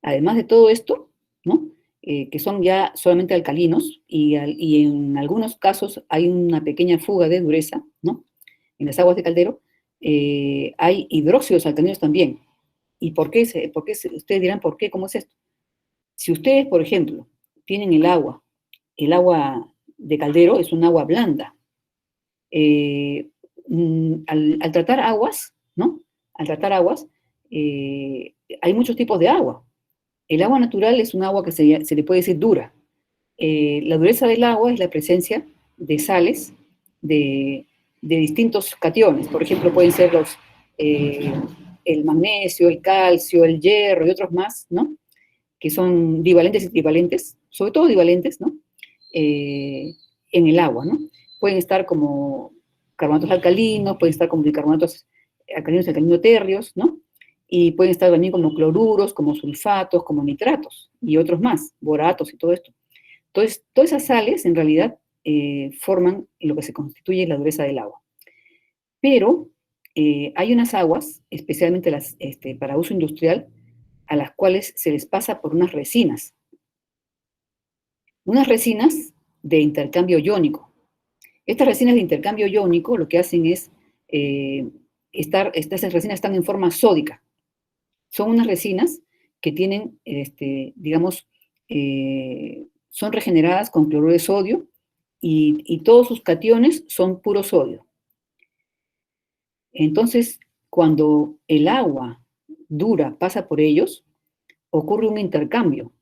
Speaker 1: además de todo esto, ¿no? Que son ya solamente alcalinos y en algunos casos hay una pequeña fuga de dureza, ¿no? En las aguas de caldero hay hidróxidos alcalinos también. ¿Y por qué? Ustedes dirán, ¿por qué? ¿Cómo es esto? Si ustedes, por ejemplo, tienen el agua de caldero es un agua blanda. Al tratar aguas, ¿no? Al tratar aguas, hay muchos tipos de agua. El agua natural es un agua que se le puede decir dura. La dureza del agua es la presencia de sales de distintos cationes. Por ejemplo, pueden ser el magnesio, el calcio, el hierro y otros más, ¿no? Que son divalentes y trivalentes, sobre todo divalentes, ¿no? En el agua, ¿no? Pueden estar como carbonatos alcalinos, pueden estar como bicarbonatos alcalinos y alcalino-térreos, ¿no? Y pueden estar también como cloruros, como sulfatos, como nitratos, y otros más, boratos y todo esto. Entonces, todas esas sales, en realidad, forman lo que se constituye la dureza del agua. Pero hay unas aguas, especialmente las para uso industrial, a las cuales se les pasa por unas resinas. Unas resinas de intercambio iónico. Estas resinas de intercambio iónico lo que hacen es, estas resinas están en forma sódica. Son unas resinas que tienen, digamos, son regeneradas con cloruro de sodio y todos sus cationes son puro sodio. Entonces, cuando el agua dura pasa por ellos, ocurre un intercambio.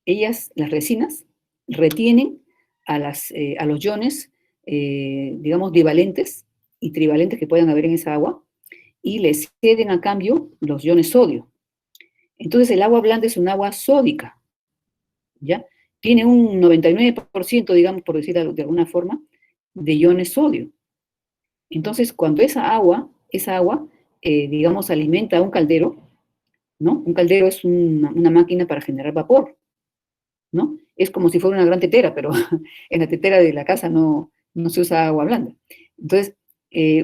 Speaker 1: Las resinas, retienen a los iones, digamos, divalentes y trivalentes que puedan haber en esa agua, y les ceden a cambio los iones sodio. Entonces, el agua blanda es un agua sódica, ¿ya? Tiene un 99%, digamos, por decirlo de alguna forma, de iones sodio. Entonces, cuando esa agua, digamos, alimenta a un caldero, ¿no? Un caldero es una máquina para generar vapor, ¿no? Es como si fuera una gran tetera, pero en la tetera de la casa no se usa agua blanda. Entonces,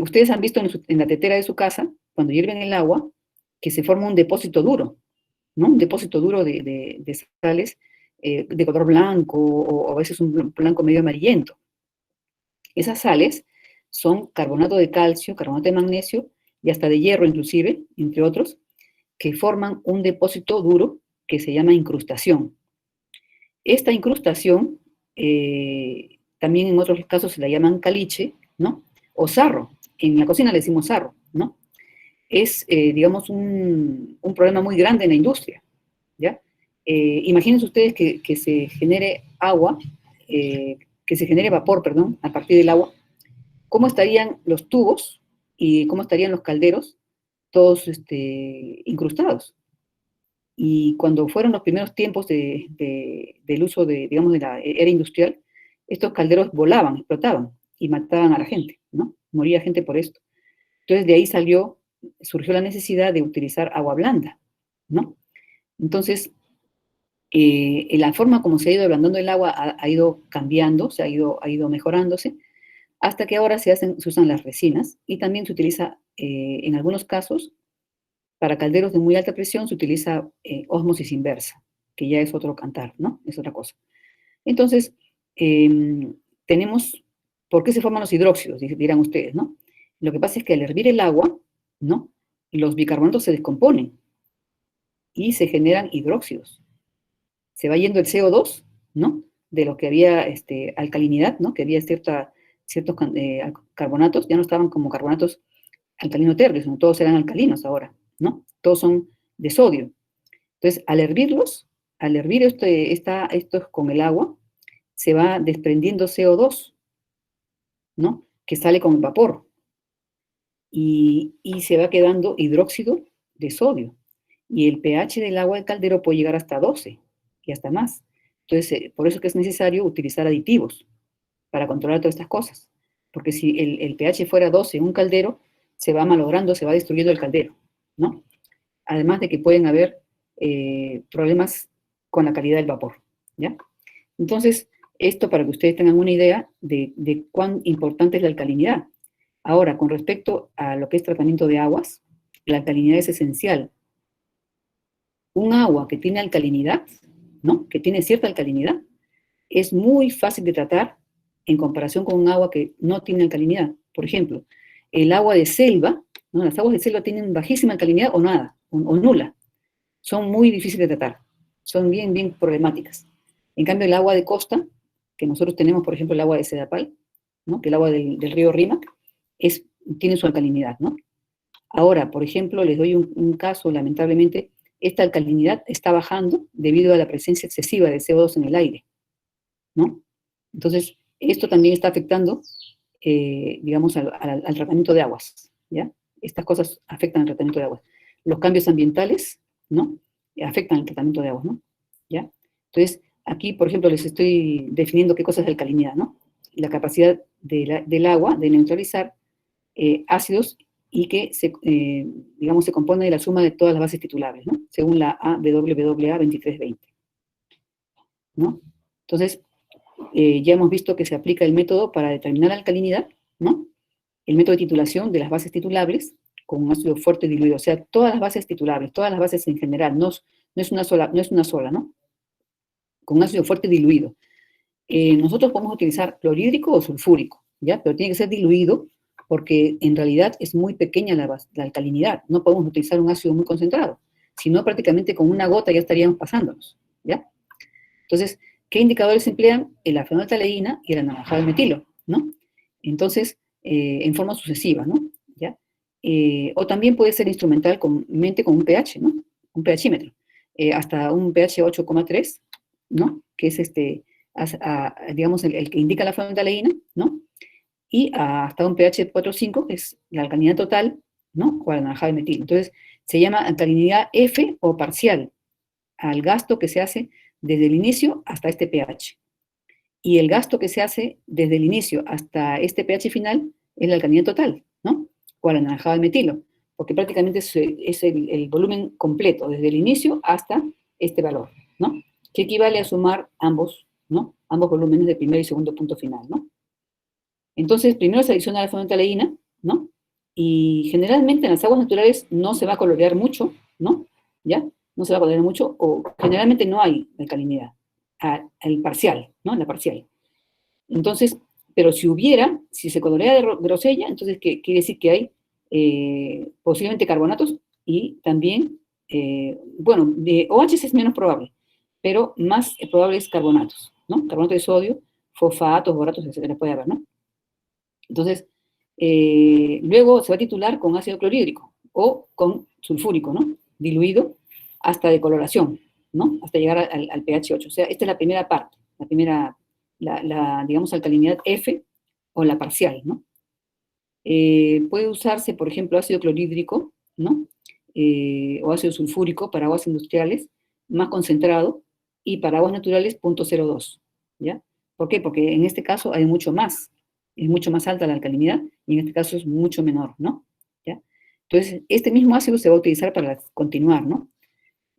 Speaker 1: ustedes han visto en la tetera de su casa, cuando hierven el agua, que se forma un depósito duro, ¿no? Un depósito duro de sales de color blanco o a veces un blanco medio amarillento. Esas sales son carbonato de calcio, carbonato de magnesio y hasta de hierro inclusive, entre otros, que forman un depósito duro que se llama incrustación. Esta incrustación, también en otros casos se la llaman caliche, ¿no? O sarro. En la cocina le decimos sarro, ¿no? Es, digamos, un problema muy grande en la industria, ¿ya? Imagínense ustedes que se genere agua, que se genere vapor, perdón, a partir del agua. ¿Cómo estarían los tubos y cómo estarían los calderos todos incrustados? Y cuando fueron los primeros tiempos del uso de, digamos, de la era industrial, estos calderos volaban, explotaban y mataban a la gente, ¿no? Moría gente por esto. Entonces de ahí surgió la necesidad de utilizar agua blanda, ¿no? Entonces, la forma como se ha ido ablandando el agua ha ido cambiando, ha ido mejorándose, hasta que ahora se usan las resinas y también se utiliza, en algunos casos, para calderos de muy alta presión se utiliza ósmosis inversa, que ya es otro cantar, ¿no? Es otra cosa. Entonces, tenemos, ¿por qué se forman los hidróxidos? Dirán ustedes, ¿no? Lo que pasa es que al hervir el agua, ¿no? Los bicarbonatos se descomponen y se generan hidróxidos. Se va yendo el CO2, ¿no? De lo que había alcalinidad, ¿no? Que había ciertos carbonatos, ya no estaban como carbonatos alcalino-térreos, sino todos eran alcalinos ahora, ¿no? Todos son de sodio. Entonces, al hervir estos con el agua, se va desprendiendo CO2, ¿no? Que sale con vapor. Y se va quedando hidróxido de sodio. Y el pH del agua del caldero puede llegar hasta 12 y hasta más. Entonces, por eso que es necesario utilizar aditivos para controlar todas estas cosas. Porque si el pH fuera 12 en un caldero, se va malogrando, se va destruyendo el caldero, ¿no? Además de que pueden haber problemas con la calidad del vapor, ¿ya? Entonces, esto para que ustedes tengan una idea de cuán importante es la alcalinidad. Ahora, con respecto a lo que es tratamiento de aguas, la alcalinidad es esencial. Un agua que tiene alcalinidad, ¿no? Que tiene cierta alcalinidad, es muy fácil de tratar en comparación con un agua que no tiene alcalinidad. Por ejemplo, el agua de selva, ¿no? Las aguas de selva tienen bajísima alcalinidad o nada, o nula. Son muy difíciles de tratar, son bien, bien problemáticas. En cambio, el agua de costa, que nosotros tenemos, por ejemplo, el agua de Sedapal, ¿no? Que el agua del río Rímac, tiene su alcalinidad, ¿no? Ahora, por ejemplo, les doy un caso, lamentablemente, esta alcalinidad está bajando debido a la presencia excesiva de CO2 en el aire, ¿no? Entonces, esto también está afectando, digamos, al tratamiento de aguas, ¿ya? Estas cosas afectan al tratamiento de aguas. Los cambios ambientales, ¿no? Afectan al tratamiento de aguas, ¿no? ¿Ya? Entonces, aquí, por ejemplo, les estoy definiendo qué cosa es alcalinidad, ¿no? La capacidad del agua de neutralizar ácidos y que, digamos, se compone de la suma de todas las bases titulables, ¿no? Según la AWWA 2320, ¿no? Entonces, ya hemos visto que se aplica el método para determinar la alcalinidad, ¿no? El método de titulación de las bases titulables con un ácido fuerte diluido, o sea, todas las bases titulables, todas las bases en general, no es una sola, ¿no? Con un ácido fuerte diluido. Nosotros podemos utilizar clorhídrico o sulfúrico, ¿ya? Pero tiene que ser diluido porque en realidad es muy pequeña la alcalinidad. No podemos utilizar un ácido muy concentrado, sino prácticamente con una gota ya estaríamos pasándonos, ¿ya? Entonces, ¿qué indicadores se emplean? La fenolftaleína y el anaranjado de metilo, ¿no? Entonces, en forma sucesiva, ¿no? ¿Ya? O también puede ser instrumental con un pH, ¿no? Un pHímetro. Hasta un pH 8,3, ¿no? Que es digamos, el que indica la fenolftaleína, ¿no? Y hasta un pH 4,5, que es la alcalinidad total, ¿no? O el anaranjado de metilo. Entonces, se llama alcalinidad F o parcial al gasto que se hace desde el inicio hasta este pH. Y el gasto que se hace desde el inicio hasta este pH final es la alcalinidad total, ¿no? O el anaranjado de metilo, porque prácticamente es el volumen completo, desde el inicio hasta este valor, ¿no? Que equivale a sumar ambos, ¿no? Ambos volúmenes de primer y segundo punto final, ¿no? Entonces, primero se adiciona la fenolftaleína, ¿no? Y generalmente en las aguas naturales no se va a colorear mucho, ¿no? ¿Ya? No se va a colorear mucho, o generalmente no hay alcalinidad, el parcial, ¿no? La parcial. Entonces, Pero si se colorea de grosella, entonces quiere decir que hay posiblemente carbonatos y también, bueno, de OH es menos probable, pero más probable es carbonatos, ¿no? Carbonato de sodio, fosfatos, boratos, etcétera, puede haber, ¿no? Entonces, luego se va a titular con ácido clorhídrico o con sulfúrico, ¿no? Diluido hasta decoloración, ¿no? Hasta llegar al pH 8. O sea, esta es la primera parte, la primera, digamos, alcalinidad F o la parcial, ¿no? Puede usarse, por ejemplo, ácido clorhídrico, ¿no? O ácido sulfúrico para aguas industriales, más concentrado, y para aguas naturales, 0.02, ¿ya? ¿Por qué? Porque en este caso hay mucho más, es mucho más alta la alcalinidad, y en este caso es mucho menor, ¿no? ¿Ya? Entonces, este mismo ácido se va a utilizar para continuar, ¿no?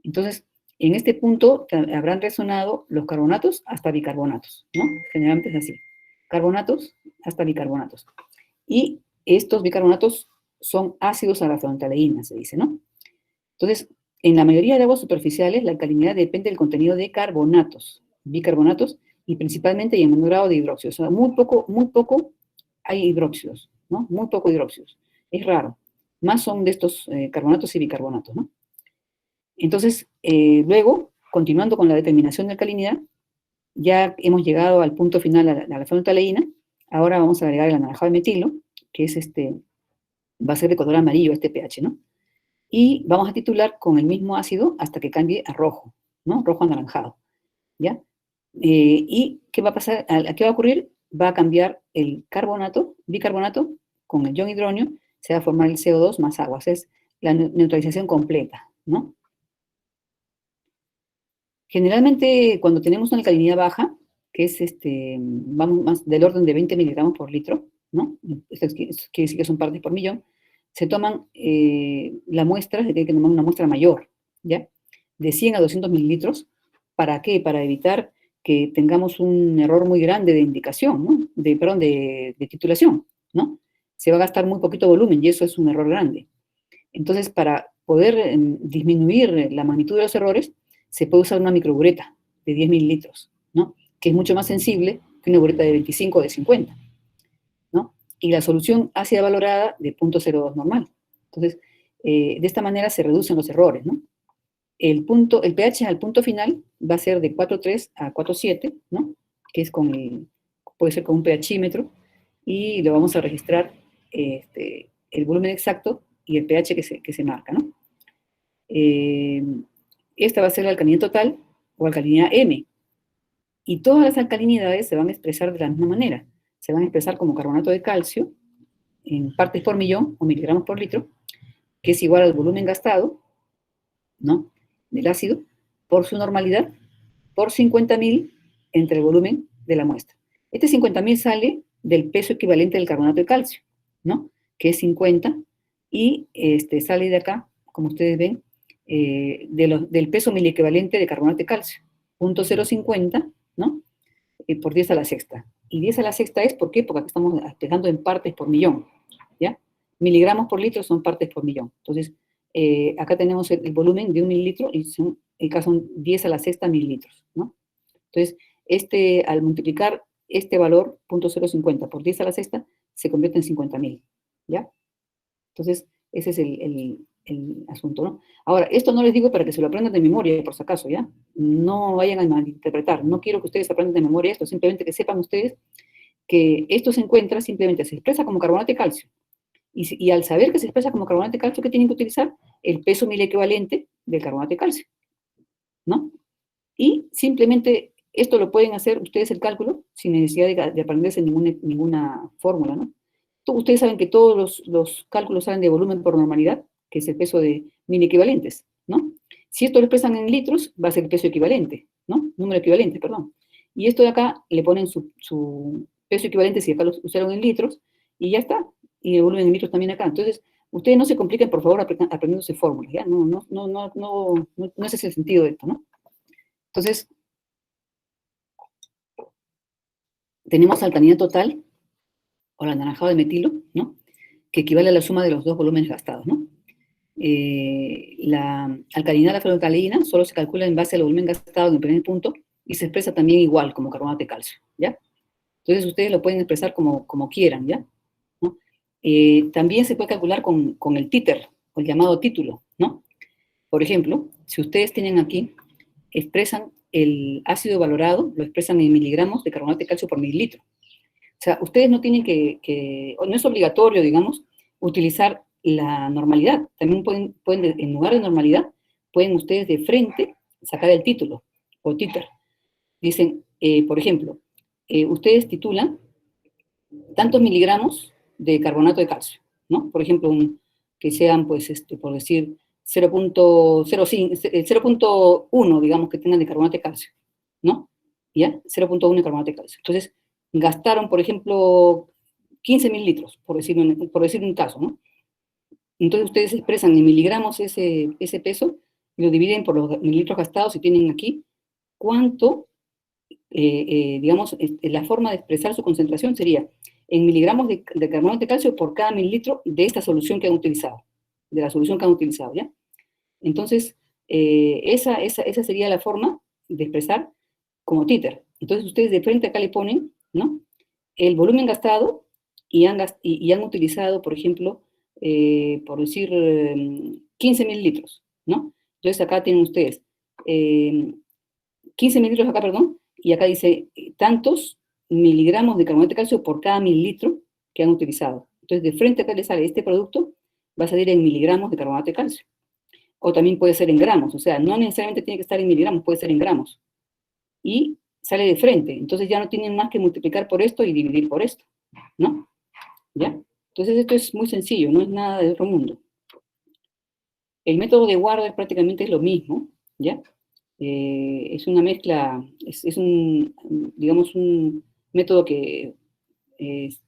Speaker 1: Entonces, en este punto habrán resonado los carbonatos hasta bicarbonatos, ¿no? Generalmente es así. Carbonatos hasta bicarbonatos. Y estos bicarbonatos son ácidos a la frontoaldehína, se dice, ¿no? Entonces, en la mayoría de aguas superficiales, la alcalinidad depende del contenido de carbonatos, bicarbonatos, y principalmente y en menor grado de hidróxidos. O sea, muy poco hay hidróxidos, ¿no? Muy poco hidróxidos. Es raro. Más son de estos carbonatos y bicarbonatos, ¿no? Entonces, luego, continuando con la determinación de alcalinidad, ya hemos llegado al punto final a la fenolftaleína. Ahora vamos a agregar el anaranjado de metilo, que es va a ser de color amarillo este pH, ¿no? Y vamos a titular con el mismo ácido hasta que cambie a rojo, ¿no? Rojo anaranjado, ¿ya? ¿Y qué va a pasar? ¿Qué va a ocurrir? Va a cambiar el bicarbonato, con el ion hidronio, se va a formar el CO2 más agua. Es la neutralización completa, ¿no? Generalmente, cuando tenemos una alcalinidad baja, que es, vamos más del orden de 20 miligramos por litro, ¿no? Esto quiere decir que son partes por millón, se toman la muestra, se tiene que tomar una muestra mayor, ¿ya? De 100 a 200 mililitros. ¿Para qué? Para evitar que tengamos un error muy grande de indicación, ¿no? Perdón, de titulación, ¿no? Se va a gastar muy poquito volumen y eso es un error grande. Entonces, para poder disminuir la magnitud de los errores, se puede usar una microbureta de 10 mililitros, ¿no? Que es mucho más sensible que una bureta de 25 o de 50, ¿no? Y la solución ácida valorada de 0.02 normal. Entonces, de esta manera se reducen los errores, ¿no? El pH al punto final va a ser de 4.3 a 4.7, ¿no? Que es puede ser con un pHímetro, y lo vamos a registrar el volumen exacto y el pH que se marca, ¿no? Esta va a ser la alcalinidad total o alcalinidad M. Y todas las alcalinidades se van a expresar de la misma manera. Se van a expresar como carbonato de calcio en partes por millón o miligramos por litro, que es igual al volumen gastado, ¿no? Del ácido, por su normalidad, por 50.000 entre el volumen de la muestra. Este 50.000 sale del peso equivalente del carbonato de calcio, ¿no? Que es 50, y sale de acá, como ustedes ven, del peso miliequivalente de carbonato de calcio, 0.050, ¿no? Por 10 a la sexta. Y 10 a la sexta es, ¿por qué? Porque acá estamos expresando en partes por millón, ¿ya? Miligramos por litro son partes por millón. Entonces, acá tenemos el volumen de 1 mililitro y acá son 10 a la sexta mililitros, ¿no? Entonces, al multiplicar este valor, 0.050 por 10 a la sexta, se convierte en 50.000, ¿ya? Entonces, ese es el asunto, ¿no? Ahora, esto no les digo para que se lo aprendan de memoria, por si acaso, ¿ya? No vayan a malinterpretar. No quiero que ustedes aprendan de memoria esto, simplemente que sepan ustedes que esto se expresa como carbonato de calcio. Y al saber que se expresa como carbonato de calcio, ¿qué tienen que utilizar? El peso miliequivalente del carbonato de calcio, ¿no? Y simplemente esto lo pueden hacer ustedes el cálculo sin necesidad de aprenderse ninguna fórmula, ¿no? Ustedes saben que todos los cálculos salen de volumen por normalidad, que es el peso de miliequivalentes, ¿no? Si esto lo expresan en litros, va a ser el peso equivalente, ¿no? Número equivalente, perdón. Y esto de acá le ponen su peso equivalente, si acá lo usaron en litros, y ya está. Y el volumen en litros también acá. Entonces, ustedes no se compliquen, por favor, aprendiéndose fórmulas, ¿ya? No ese es el sentido de esto, ¿no? Entonces, tenemos alcalinidad total, o el anaranjado de metilo, ¿no? Que equivale a la suma de los dos volúmenes gastados, ¿no? La alcalinidad de la fenolftaleína solo se calcula en base al volumen gastado en el primer punto y se expresa también igual como carbonato de calcio, ¿ya? Entonces ustedes lo pueden expresar como quieran, ¿ya? ¿No? También se puede calcular con el títer, o el llamado título, ¿no? Por ejemplo, si ustedes tienen aquí, expresan el ácido valorado, lo expresan en miligramos de carbonato de calcio por mililitro. O sea, ustedes no tienen no es obligatorio, digamos, utilizar la normalidad. También pueden, en lugar de normalidad, pueden ustedes de frente sacar el título o títer. Dicen, por ejemplo, ustedes titulan tantos miligramos de carbonato de calcio, ¿no? Por ejemplo, que sean, pues, por decir, 0.1, digamos, que tengan de carbonato de calcio, ¿no? ¿Ya? 0.1 de carbonato de calcio. Entonces, gastaron, por ejemplo, 15 mililitros, por decir un caso, ¿no? Entonces, ustedes expresan en miligramos ese peso y lo dividen por los mililitros gastados y tienen aquí cuánto, digamos, la forma de expresar su concentración sería en miligramos de carbonato de calcio por cada mililitro de esta solución que han utilizado, de la solución que han utilizado, ¿ya? Entonces, esa sería la forma de expresar como títer. Entonces, ustedes de frente acá le ponen, ¿no? El volumen gastado y han utilizado, por ejemplo, por decir, 15 mililitros, ¿no? Entonces, acá tienen ustedes 15 mililitros acá, perdón, y acá dice tantos miligramos de carbonato de calcio por cada mililitro que han utilizado. Entonces, de frente acá les sale este producto, va a salir en miligramos de carbonato de calcio. O también puede ser en gramos, o sea, no necesariamente tiene que estar en miligramos, puede ser en gramos. Y sale de frente, entonces ya no tienen más que multiplicar por esto y dividir por esto, ¿no? ¿Ya? Entonces esto es muy sencillo, no es nada de otro mundo. El método de Warder prácticamente es lo mismo, ¿ya? Es una mezcla, es digamos, un método que es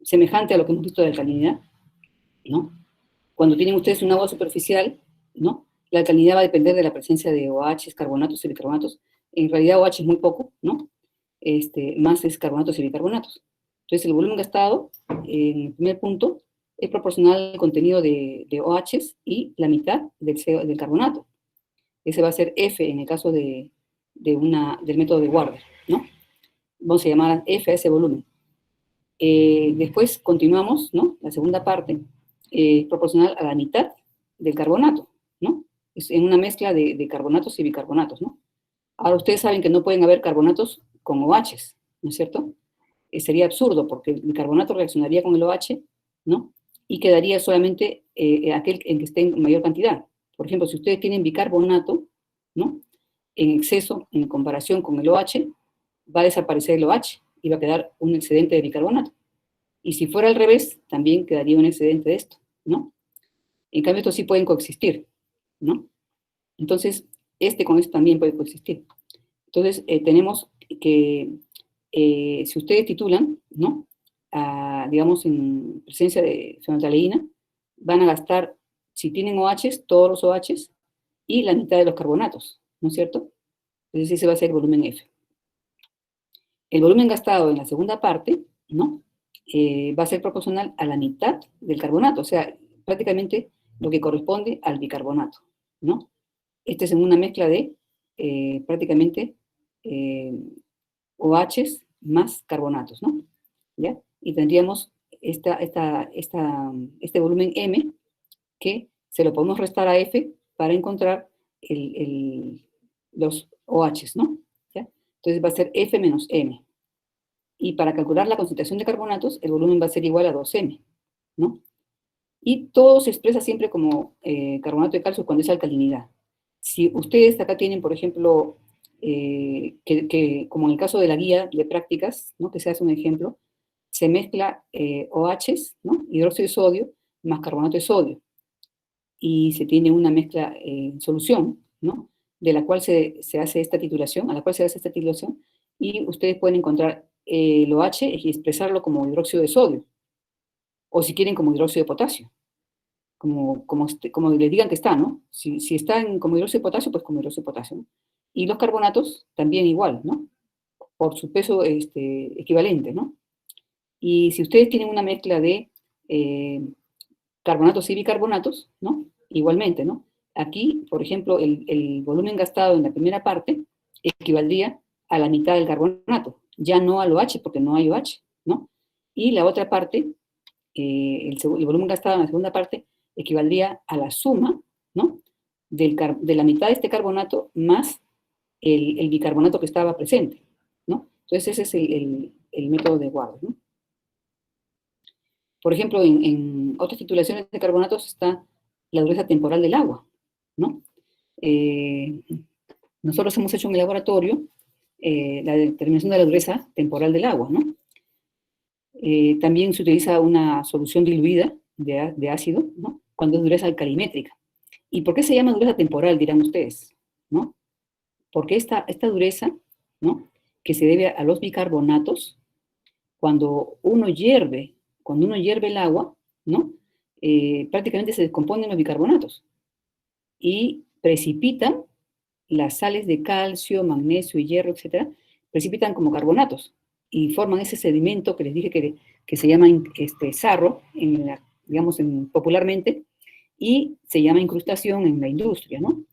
Speaker 1: semejante a lo que hemos visto de alcalinidad, ¿no? Cuando tienen ustedes un agua superficial, ¿no? La alcalinidad va a depender de la presencia de OH, carbonatos y bicarbonatos. En realidad OH es muy poco, ¿no? Más es carbonatos y bicarbonatos. Entonces el volumen gastado, en el primer punto, es proporcional al contenido de OHs y la mitad del carbonato. Ese va a ser F en el caso del método de Warder, ¿no? Vamos a llamar F a ese volumen. Después continuamos, ¿no? La segunda parte es proporcional a la mitad del carbonato, ¿no? Es en una mezcla de carbonatos y bicarbonatos, ¿no? Ahora ustedes saben que no pueden haber carbonatos con OHs, ¿no es cierto? Sería absurdo porque el bicarbonato reaccionaría con el OH, ¿no? Y quedaría solamente aquel en que esté en mayor cantidad. Por ejemplo, si ustedes tienen bicarbonato, ¿no? En exceso, en comparación con el OH, va a desaparecer el OH y va a quedar un excedente de bicarbonato. Y si fuera al revés, también quedaría un excedente de esto, ¿no? En cambio, estos sí pueden coexistir, ¿no? Entonces, con esto también puede coexistir. Entonces, tenemos que, si ustedes titulan, ¿no? Digamos, en presencia de fenolftaleína, van a gastar, si tienen OHs, todos los OHs, y la mitad de los carbonatos, ¿no es cierto? Entonces, ese va a ser el volumen F. El volumen gastado en la segunda parte, ¿no? Va a ser proporcional a la mitad del carbonato, o sea, prácticamente lo que corresponde al bicarbonato, ¿no? Este es en una mezcla de prácticamente OHs más carbonatos, ¿no? ¿Ya? Y tendríamos este volumen M que se lo podemos restar a F para encontrar los OHs, ¿no? ¿Ya? Entonces va a ser F menos M. Y para calcular la concentración de carbonatos, el volumen va a ser igual a 2M, ¿no? Y todo se expresa siempre como carbonato de calcio cuando es alcalinidad. Si ustedes acá tienen, por ejemplo, como en el caso de la guía de prácticas, ¿no? Que se hace un ejemplo, se mezcla OHs, ¿no? Hidróxido de sodio más carbonato de sodio. Y se tiene una mezcla en solución, ¿no? De la cual se hace esta titulación, a la cual se hace esta titulación, y ustedes pueden encontrar el OH y expresarlo como hidróxido de sodio, o si quieren como hidróxido de potasio, como les digan que está, ¿no? Si está como hidróxido de potasio, pues como hidróxido de potasio, ¿no? Y los carbonatos también igual, ¿no? Por su peso equivalente, ¿no? Y si ustedes tienen una mezcla de carbonatos y bicarbonatos, ¿no? Igualmente, ¿no? Aquí, por ejemplo, el volumen gastado en la primera parte equivaldría a la mitad del carbonato. ya no al OH, porque no hay OH, ¿no? Y la otra parte, el volumen gastado en la segunda parte, equivaldría a la suma, ¿no? De la mitad de este carbonato más el bicarbonato que estaba presente, ¿no? Entonces ese es el método de Warburg, ¿no? Por ejemplo, en otras titulaciones de carbonatos está la dureza temporal del agua, ¿no? Nosotros hemos hecho en el laboratorio la determinación de la dureza temporal del agua, ¿no? También se utiliza una solución diluida de ácido, ¿no? Cuando es dureza alcalimétrica. ¿Y por qué se llama dureza temporal, dirán ustedes, ¿no? Porque esta dureza, ¿no? Que se debe a los bicarbonatos, cuando uno hierve el agua, ¿no? Prácticamente se descomponen los bicarbonatos y precipitan las sales de calcio, magnesio y hierro, etcétera, precipitan como carbonatos y forman ese sedimento que les dije que se llama sarro, digamos popularmente, y se llama incrustación en la industria, ¿no?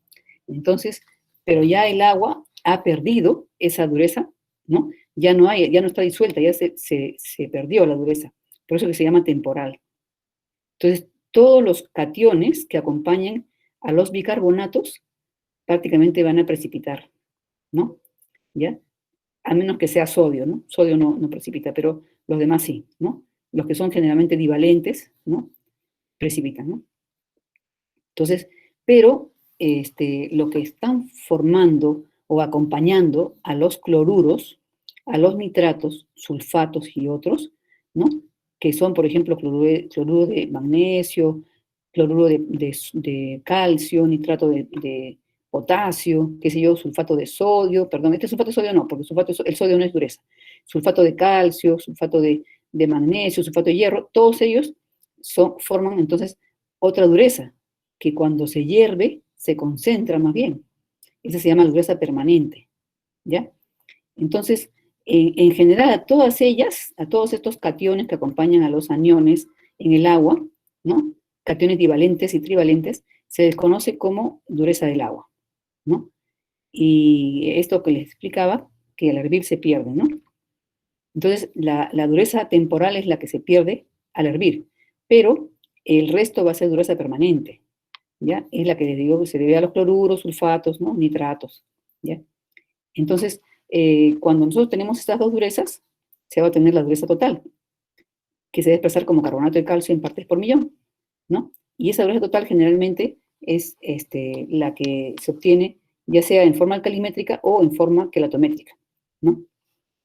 Speaker 1: Entonces, pero ya el agua ha perdido esa dureza, ¿no? Ya no está disuelta, ya se perdió la dureza. Por eso que se llama temporal. Entonces, todos los cationes que acompañan a los bicarbonatos prácticamente van a precipitar, ¿no? ¿Ya? A menos que sea sodio, ¿no? Sodio no precipita, pero los demás sí, ¿no? Los que son generalmente divalentes, ¿no? Precipitan, ¿no? Entonces, pero lo que están formando o acompañando a los cloruros, a los nitratos, sulfatos y otros, ¿no? Que son, por ejemplo, cloruro de magnesio, cloruro de calcio, nitrato de potasio, qué sé yo, sulfato de sodio, perdón, este sulfato de sodio no, porque el sodio no es dureza, sulfato de calcio, sulfato de magnesio, sulfato de hierro, todos ellos forman entonces otra dureza, que cuando se hierve se concentra más bien. Esa se llama dureza permanente, ¿ya? Entonces, en general, a todas ellas, a todos estos cationes que acompañan a los aniones en el agua, ¿no? Cationes divalentes y trivalentes, se desconoce como dureza del agua, ¿no? Y esto que les explicaba, que al hervir se pierde, ¿no? Entonces, la dureza temporal es la que se pierde al hervir, pero el resto va a ser dureza permanente, ¿ya? Es la que les digo que se debe a los cloruros, sulfatos, ¿no? Nitratos, ¿ya? Entonces, cuando nosotros tenemos estas dos durezas, se va a tener la dureza total, que se debe expresar como carbonato de calcio en partes por millón, ¿no? Y esa dureza total generalmente es la que se obtiene ya sea en forma alcalimétrica o en forma quelatométrica, ¿no?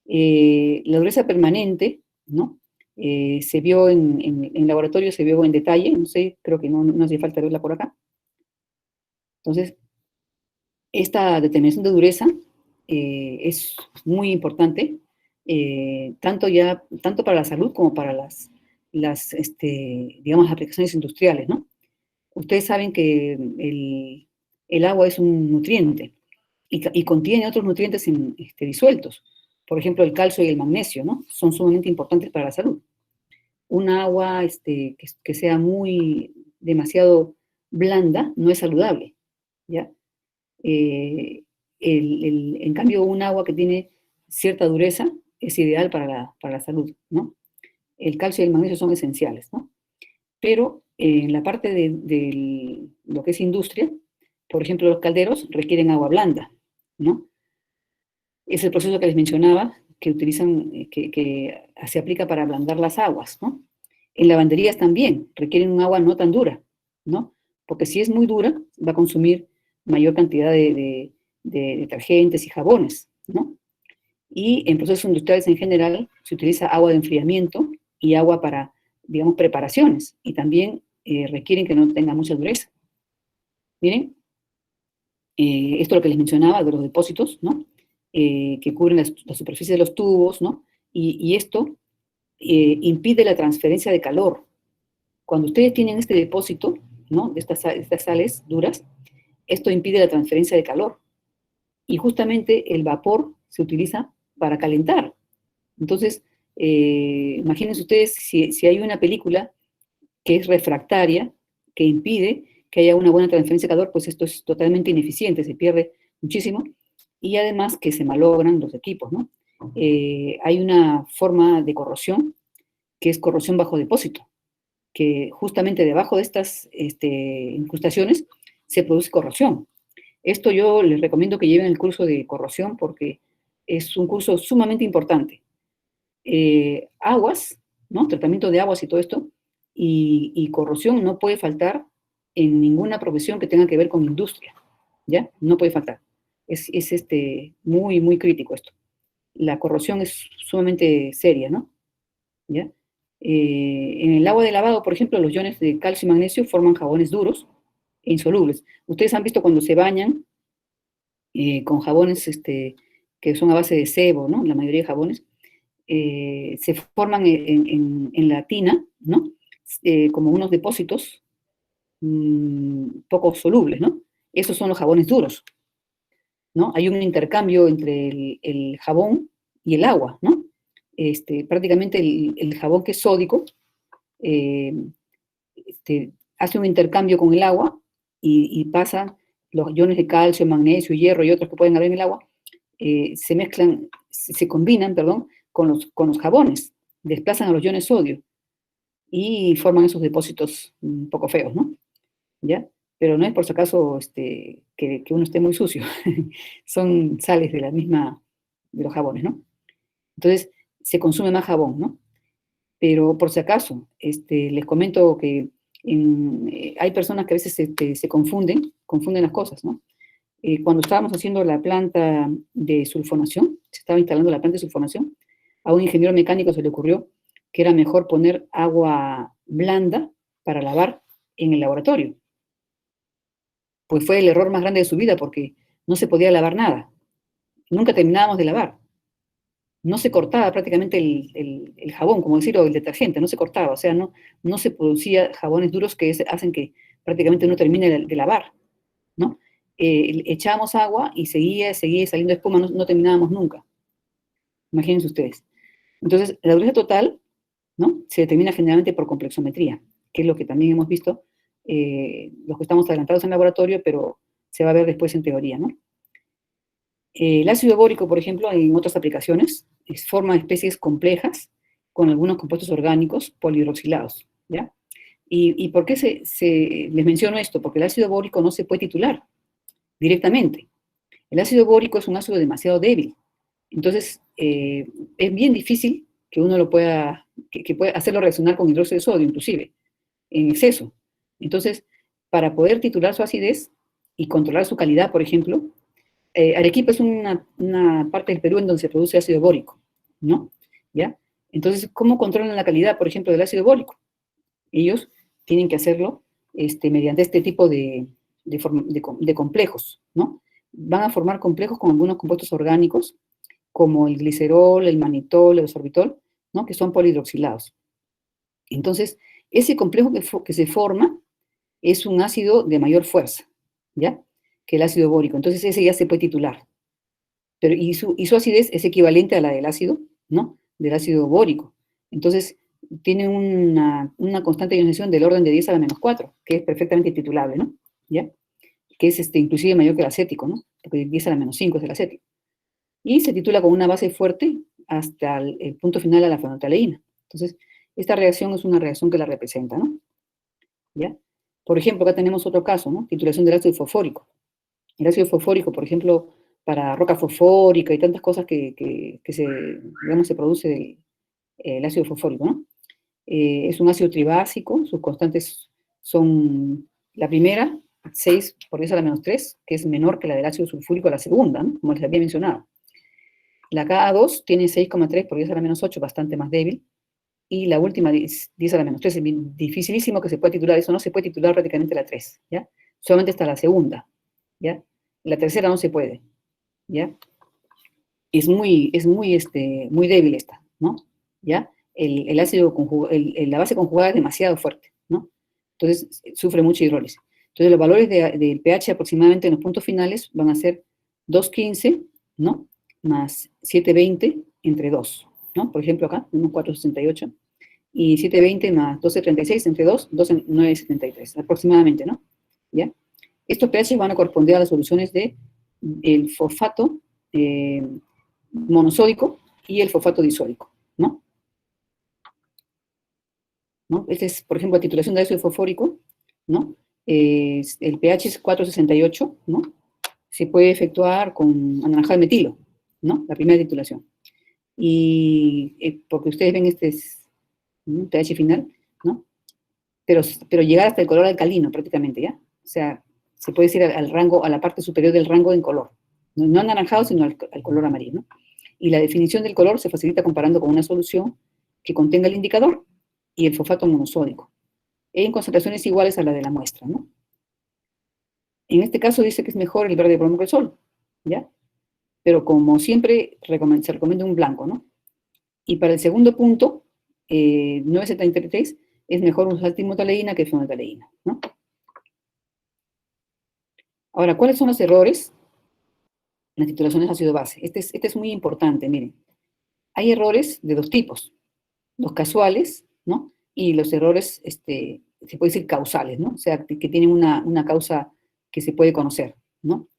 Speaker 1: La dureza permanente, ¿no? Se vio en laboratorio, se vio en detalle, no sé, creo que no hace falta verla por acá. Entonces, esta determinación de dureza es muy importante, tanto para la salud como para las digamos, aplicaciones industriales, ¿no? Ustedes saben que el agua es un nutriente y contiene otros nutrientes disueltos. Por ejemplo, el calcio y el magnesio, ¿no? Son sumamente importantes para la salud. Un agua que sea demasiado blanda no es saludable, ¿ya? En cambio, un agua que tiene cierta dureza es ideal para la salud, ¿no? El calcio y el magnesio son esenciales, ¿no? Pero en la parte de lo que es industria, por ejemplo, los calderos requieren agua blanda, ¿no? Es el proceso que les mencionaba, que utilizan, que se aplica para ablandar las aguas, ¿no? En lavanderías también requieren un agua no tan dura, ¿no? Porque si es muy dura, va a consumir mayor cantidad de detergentes y jabones, ¿no? Y en procesos industriales en general se utiliza agua de enfriamiento y agua para, digamos, preparaciones, y también requieren que no tenga mucha dureza. Miren, esto es lo que les mencionaba de los depósitos, ¿no? Que cubren la superficie de los tubos, ¿no? Y esto impide la transferencia de calor. Cuando ustedes tienen este depósito, ¿no? De estas sales duras, esto impide la transferencia de calor. Y justamente el vapor se utiliza para calentar. Entonces, imagínense ustedes si hay una película que es refractaria, que impide que haya una buena transferencia de calor, pues esto es totalmente ineficiente, se pierde muchísimo, y además que se malogran los equipos, ¿no? hay una forma de corrosión que es corrosión bajo depósito, que justamente debajo de estas incrustaciones se produce corrosión. Esto yo les recomiendo que lleven el curso de corrosión porque es un curso sumamente importante. Aguas, ¿no? Tratamiento de aguas y todo esto, y corrosión no puede faltar en ninguna profesión que tenga que ver con industria, ¿ya? No puede faltar. Es muy, muy crítico esto. La corrosión es sumamente seria, ¿no? ¿Ya? En el agua de lavado, por ejemplo, los iones de calcio y magnesio forman jabones duros e insolubles. Ustedes han visto cuando se bañan con jabones que son a base de sebo, ¿no? La mayoría de jabones se forman en la tina, ¿no? Como unos depósitos poco solubles, ¿no? Esos son los jabones duros, ¿no? Hay un intercambio entre el jabón y el agua, ¿no? Prácticamente el jabón que es sódico hace un intercambio con el agua y pasan los iones de calcio, magnesio, hierro y otros que pueden haber en el agua, se mezclan, se combinan, perdón, con los jabones, desplazan a los iones sodio y forman esos depósitos un poco feos, ¿no? ¿Ya? Pero no es por si acaso que uno esté muy sucio, son sales de los jabones, ¿no? Entonces, se consume más jabón, ¿no? Pero por si acaso, les comento que hay personas que a veces se confunden las cosas, ¿no? Cuando estábamos haciendo la planta de sulfonación, se estaba instalando la planta de sulfonación, a un ingeniero mecánico se le ocurrió que era mejor poner agua blanda para lavar en el laboratorio. Pues fue el error más grande de su vida porque no se podía lavar nada. Nunca terminábamos de lavar. No se cortaba prácticamente el jabón, como decir, o el detergente, no se cortaba. O sea, no se producía jabones duros que hacen que prácticamente uno termine de lavar, ¿no? Echábamos agua y seguía saliendo espuma, no terminábamos nunca. Imagínense ustedes. Entonces, la dureza total, ¿no? Se determina generalmente por complexometría, que es lo que también hemos visto los que estamos adelantados en laboratorio, pero se va a ver después en teoría, ¿no? El ácido bórico, por ejemplo, en otras aplicaciones, forma especies complejas con algunos compuestos orgánicos polihidroxilados, ¿ya? ¿Y por qué les menciono esto? Porque el ácido bórico no se puede titular directamente. El ácido bórico es un ácido demasiado débil. Entonces, es bien difícil que uno lo pueda hacerlo reaccionar con hidróxido de sodio, inclusive, en exceso. Entonces, para poder titular su acidez y controlar su calidad, por ejemplo, Arequipa es una parte del Perú en donde se produce ácido bórico, ¿no? ¿Ya? Entonces, ¿cómo controlan la calidad, por ejemplo, del ácido bórico? Ellos tienen que hacerlo mediante este tipo de complejos, ¿no? Van a formar complejos con algunos compuestos orgánicos, como el glicerol, el manitol, el sorbitol, ¿no? Que son polihidroxilados. Entonces, ese complejo que se forma es un ácido de mayor fuerza, ¿ya? Que el ácido bórico. Entonces, ese ya se puede titular. Y su acidez es equivalente a la del ácido, ¿no? Del ácido bórico. Entonces, tiene una constante de ionización del orden de 10 a la menos 4, que es perfectamente titulable, ¿no? ¿Ya? Que es inclusive mayor que el acético, ¿no? Porque 10 a la menos 5 es el acético. Y se titula con una base fuerte hasta el punto final a la fenolftaleína. Entonces, esta reacción es una reacción que la representa, ¿no? ¿Ya? Por ejemplo, acá tenemos otro caso, ¿no? Titulación del ácido fosfórico. El ácido fosfórico, por ejemplo, para roca fosfórica y tantas cosas que se produce el ácido fosfórico, ¿no? Es un ácido tribásico, sus constantes son la primera, 6 por 10 a la menos 3, que es menor que la del ácido sulfúrico a la segunda, ¿no? Como les había mencionado. La Ka2 tiene 6,3 por 10 a la menos 8, bastante más débil, y la última 10 a la menos 3, es dificilísimo que se pueda titular, eso no se puede titular prácticamente la 3, ¿ya? Solamente hasta la segunda, ¿ya? La tercera no se puede, ¿ya? Es muy débil esta, ¿no? ¿Ya? La base conjugada es demasiado fuerte, ¿no? Entonces, sufre mucha hidrólisis. Entonces, los valores del pH aproximadamente en los puntos finales van a ser 2,15, ¿no? Más 7,20 entre 2, ¿no? Por ejemplo, acá, 1,468, y 7,20 más 12,36 entre 2, 9,73, aproximadamente, ¿no? ¿Ya? Estos pH van a corresponder a las soluciones del fosfato monosódico y el fosfato disódico, ¿no? ¿No? Este es, por ejemplo, la titulación de ácido fosfórico, ¿no? El pH es 4,68, ¿no? Se puede efectuar con anaranjado de metilo, ¿no? La primera titulación. Y porque ustedes ven este es un pH final, ¿no? Pero llegar hasta el color alcalino prácticamente, ¿ya? O sea, se puede decir al rango, a la parte superior del rango en color. No anaranjado, sino al color amarillo, ¿no? Y la definición del color se facilita comparando con una solución que contenga el indicador y el fosfato monosódico, en concentraciones iguales a la de la muestra, ¿no? En este caso dice que es mejor el verde bromo que el sol, ¿ya? Pero como siempre, se recomienda un blanco, ¿no? Y para el segundo punto, 973, es mejor usar timotaleína que fenolftaleína, ¿no? Ahora, ¿cuáles son los errores en las titulaciones ácido-base? Este es muy importante, miren. Hay errores de dos tipos, los casuales, ¿no? Y los errores, se puede decir causales, ¿no? O sea, que tienen una causa que se puede conocer, ¿no?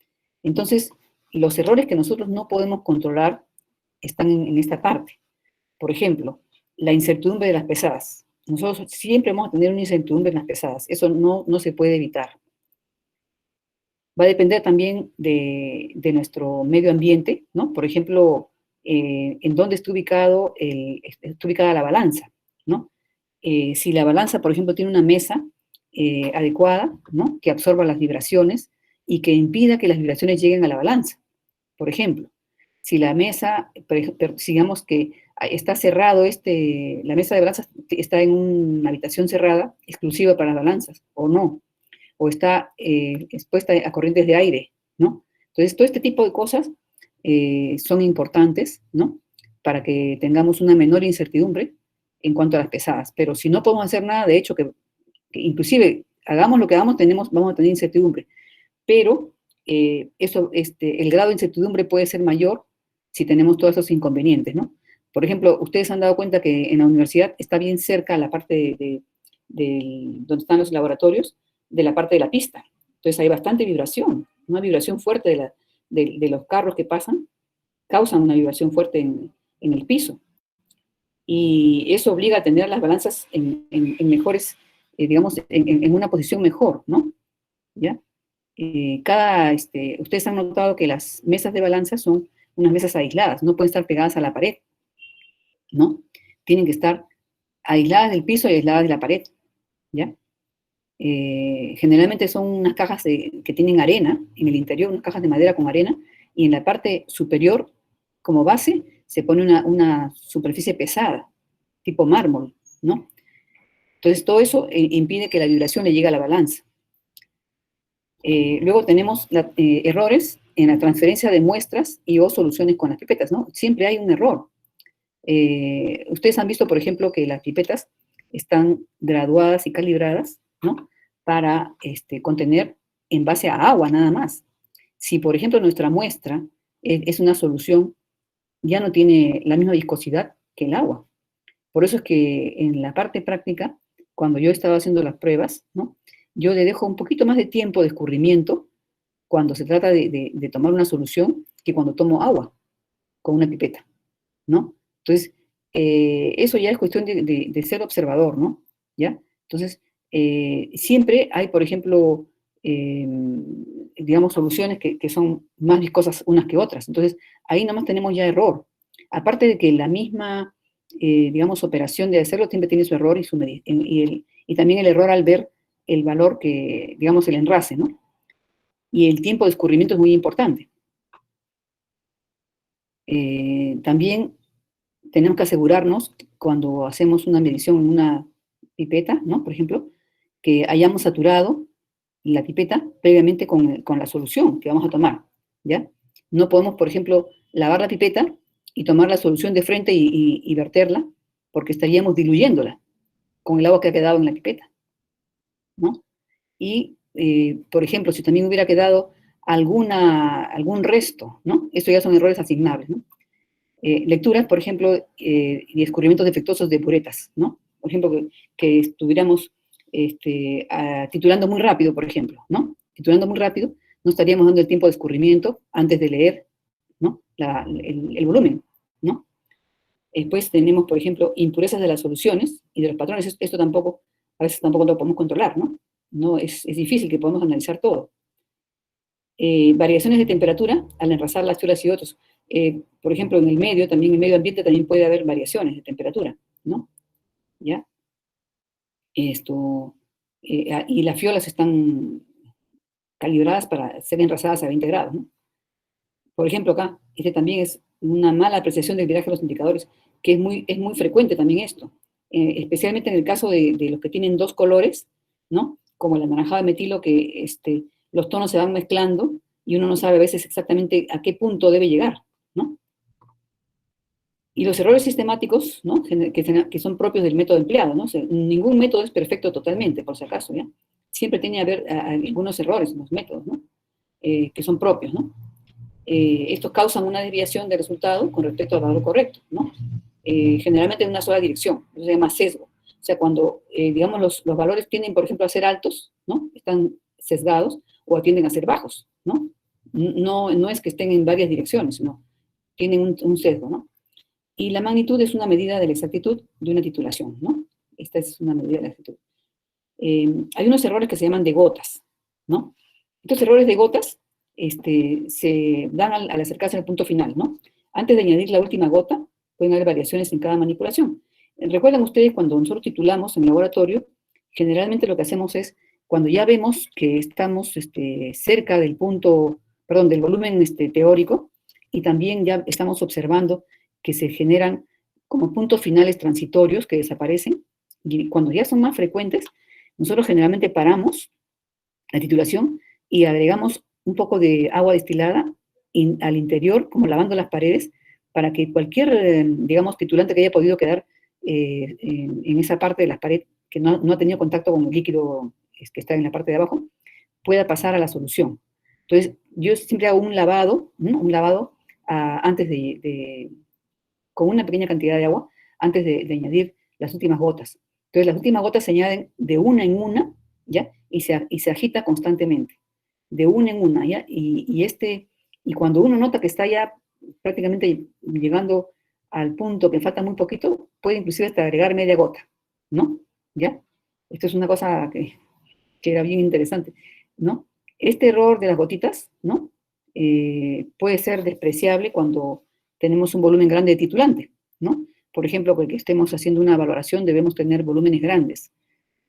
Speaker 1: Entonces, los errores que nosotros no podemos controlar están en esta parte. Por ejemplo, la incertidumbre de las pesadas. Nosotros siempre vamos a tener una incertidumbre en las pesadas. Eso no se puede evitar. Va a depender también de nuestro medio ambiente, ¿no? Por ejemplo, en dónde está ubicada la balanza, ¿no? Si la balanza, por ejemplo, tiene una mesa adecuada, ¿no? Que absorba las vibraciones y que impida que las vibraciones lleguen a la balanza. Por ejemplo, si la mesa, digamos que está cerrado, la mesa de balanzas está en una habitación cerrada, exclusiva para las balanzas, o no, o está expuesta a corrientes de aire, ¿no? Entonces, todo este tipo de cosas son importantes, ¿no? Para que tengamos una menor incertidumbre en cuanto a las pesadas. Pero si no podemos hacer nada, de hecho, que inclusive hagamos lo que hagamos, vamos a tener incertidumbre. Pero el grado de incertidumbre puede ser mayor si tenemos todos esos inconvenientes, ¿no? Por ejemplo, ustedes han dado cuenta que en la universidad está bien cerca la parte donde están los laboratorios, de la parte de la pista. Entonces hay bastante vibración, una vibración fuerte de los carros que pasan, causan una vibración fuerte en el piso. Y eso obliga a tener las balanzas en mejores, digamos, en una posición mejor, ¿no? ¿Ya? Ustedes han notado que las mesas de balanza son unas mesas aisladas, no pueden estar pegadas a la pared, ¿no? Tienen que estar aisladas del piso y aisladas de la pared, ¿ya? Generalmente son unas cajas que tienen arena en el interior, unas cajas de madera con arena, y en la parte superior, como base, se pone una superficie pesada, tipo mármol, ¿no? Entonces todo eso impide que la vibración le llegue a la balanza. Luego tenemos errores en la transferencia de muestras y o soluciones con las pipetas, ¿no? Siempre hay un error. Ustedes han visto, por ejemplo, que las pipetas están graduadas y calibradas, ¿no? Para contener en base a agua nada más. Si, por ejemplo, nuestra muestra es una solución, ya no tiene la misma viscosidad que el agua. Por eso es que en la parte práctica, cuando yo estaba haciendo las pruebas, ¿no? Yo le dejo un poquito más de tiempo de escurrimiento cuando se trata de tomar una solución que cuando tomo agua con una pipeta, ¿no? Entonces, eso ya es cuestión de ser observador, ¿no? ¿Ya? Entonces, siempre hay, por ejemplo, digamos, soluciones que son más viscosas unas que otras. Entonces, ahí nomás tenemos ya error. Aparte de que la misma, digamos, operación de hacerlo siempre tiene su error y también el error al ver el valor que, digamos, el enrase, ¿no? Y el tiempo de escurrimiento es muy importante. También tenemos que asegurarnos, cuando hacemos una medición en una pipeta, ¿no? Por ejemplo, que hayamos saturado la pipeta previamente con la solución que vamos a tomar, ¿ya? No podemos, por ejemplo, lavar la pipeta y tomar la solución de frente y verterla, porque estaríamos diluyéndola con el agua que ha quedado en la pipeta, ¿no? Y, por ejemplo, si también hubiera quedado algún resto, ¿no? Esto ya son errores asignables, ¿no? Lecturas, por ejemplo, y descubrimientos defectuosos de puretas, ¿no? Por ejemplo, que estuviéramos titulando muy rápido, por ejemplo, ¿no? Titulando muy rápido, no estaríamos dando el tiempo de escurrimiento antes de leer, ¿no? El volumen, ¿no? Después tenemos, por ejemplo, impurezas de las soluciones y de los patrones. Esto tampoco, a veces tampoco lo podemos controlar, ¿no? No es difícil que podamos analizar todo. Variaciones de temperatura al enrasar las cholas y otros. Por ejemplo, en el medio, también en el medio ambiente también puede haber variaciones de temperatura, ¿no? ¿Ya? Y las fiolas están calibradas para ser enrasadas a 20 grados, ¿no? Por ejemplo, acá, este también es una mala apreciación del viraje de los indicadores, que es muy frecuente también esto, especialmente en el caso de los que tienen dos colores, ¿no? Como el anaranjado de metilo, que los tonos se van mezclando y uno no sabe a veces exactamente a qué punto debe llegar, ¿no? Y los errores sistemáticos, ¿no? Que son propios del método empleado, ¿no? O sea, ningún método es perfecto totalmente, por si acaso, ¿ya? Siempre tiene que haber algunos errores en los métodos, ¿no? Que son propios, ¿no? Estos causan una desviación de resultado con respecto al valor correcto, ¿no? Generalmente en una sola dirección, eso se llama sesgo. O sea, cuando, digamos, los valores tienden, por ejemplo, a ser altos, ¿no? Están sesgados, o tienden a ser bajos, ¿no? No es que estén en varias direcciones, sino tienen un sesgo, ¿no? Y la magnitud es una medida de la exactitud de una titulación, ¿no? Esta es una medida de la exactitud. Hay unos errores que se llaman de gotas, ¿no? Estos errores de gotas se dan al acercarse al punto final, ¿no? Antes de añadir la última gota, pueden haber variaciones en cada manipulación. ¿Recuerdan ustedes cuando nosotros titulamos en el laboratorio? Generalmente lo que hacemos es, cuando ya vemos que estamos cerca del punto, perdón, del volumen teórico, y también ya estamos observando que se generan como puntos finales transitorios que desaparecen, y cuando ya son más frecuentes, nosotros generalmente paramos la titulación y agregamos un poco de agua destilada al interior, como lavando las paredes, para que cualquier, digamos, titulante que haya podido quedar en esa parte de las paredes, que no ha tenido contacto con el líquido que está en la parte de abajo, pueda pasar a la solución. Entonces, yo siempre hago un lavado, ¿no? Un lavado antes con una pequeña cantidad de agua, antes de añadir las últimas gotas. Entonces, las últimas gotas se añaden de una en una, ¿ya? Y se agita constantemente, de una en una, ¿ya? Y cuando uno nota que está ya prácticamente llegando al punto que falta muy poquito, puede inclusive hasta agregar media gota, ¿no? ¿Ya? Esto es una cosa que era bien interesante, ¿no? Este error de las gotitas, ¿no? Puede ser despreciable cuando tenemos un volumen grande de titulante, ¿no? Por ejemplo, porque estemos haciendo una valoración, debemos tener volúmenes grandes,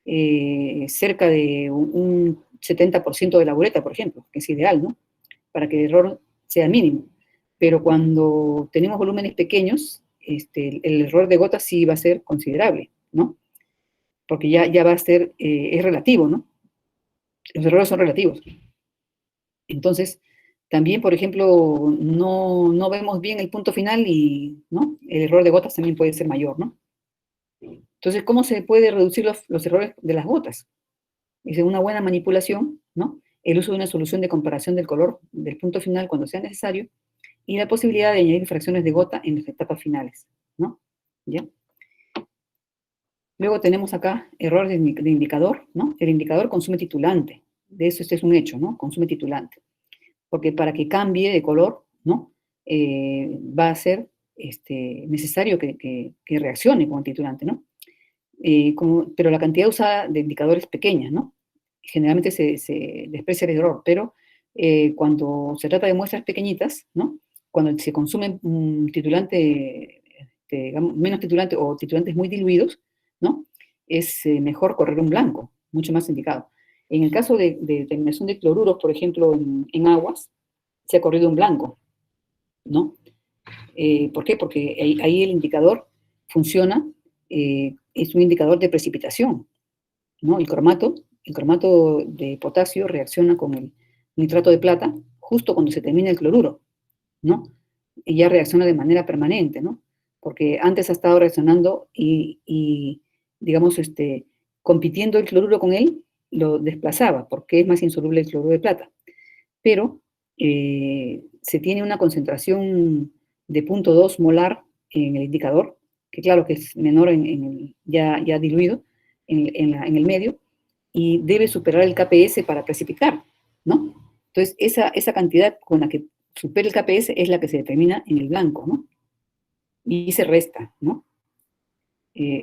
Speaker 1: cerca de un 70% de la bureta, por ejemplo, que es ideal, ¿no? Para que el error sea mínimo. Pero cuando tenemos volúmenes pequeños, el error de gotas sí va a ser considerable, ¿no? Porque ya va a ser, es relativo, ¿no? Los errores son relativos. Entonces, también, por ejemplo, no vemos bien el punto final y, ¿no? El error de gotas también puede ser mayor, ¿no? Entonces, ¿cómo se puede reducir los errores de las gotas? Es una buena manipulación, ¿no? El uso de una solución de comparación del color del punto final cuando sea necesario y la posibilidad de añadir fracciones de gota en las etapas finales, ¿no? ¿Ya? Luego tenemos acá errores de indicador, ¿no? El indicador consume titulante. De eso este es un hecho, ¿no? Consume titulante. Porque para que cambie de color, ¿no? Va a ser necesario que reaccione con el titulante, ¿no? Pero la cantidad usada de indicadores es pequeña, ¿no? Generalmente se desprecia el error, pero cuando se trata de muestras pequeñitas, ¿no? Cuando se consume un titulante, digamos, menos titulante o titulantes muy diluidos, ¿no? Es mejor correr un blanco, mucho más indicado. En el caso de determinación de cloruros, por ejemplo, en aguas, se ha corrido un blanco, ¿no? ¿Por qué? Porque ahí el indicador funciona, es un indicador de precipitación, ¿no? El cromato de potasio reacciona con el nitrato de plata justo cuando se termina el cloruro, ¿no? Y ya reacciona de manera permanente, ¿no? Porque antes ha estado reaccionando y digamos, compitiendo el cloruro con él, lo desplazaba, porque es más insoluble el cloruro de plata. Pero se tiene una concentración de 0.2 molar en el indicador, que claro que es menor ya diluido en el medio, y debe superar el KPS para precipitar, ¿no? Entonces, esa cantidad con la que supera el KPS es la que se determina en el blanco, ¿no? y se resta, ¿no?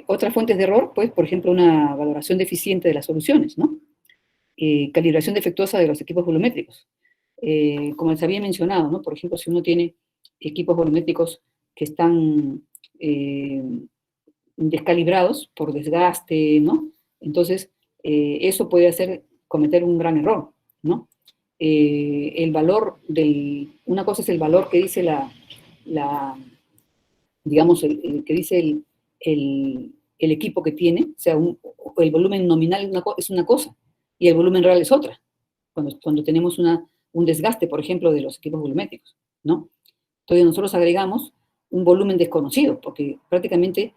Speaker 1: Otras fuentes de error, pues, por ejemplo, una valoración deficiente de las soluciones, ¿no? Calibración defectuosa de los equipos volumétricos. Como les había mencionado, ¿no? Por ejemplo, si uno tiene equipos volumétricos que están descalibrados por desgaste, ¿no? Entonces, eso puede hacer cometer un gran error, ¿no? El valor una cosa es el valor que dice digamos, el que dice el equipo que tiene, o sea, el volumen nominal es una cosa, y el volumen real es otra, cuando tenemos un desgaste, por ejemplo, de los equipos volumétricos, ¿no? Entonces nosotros agregamos un volumen desconocido, porque prácticamente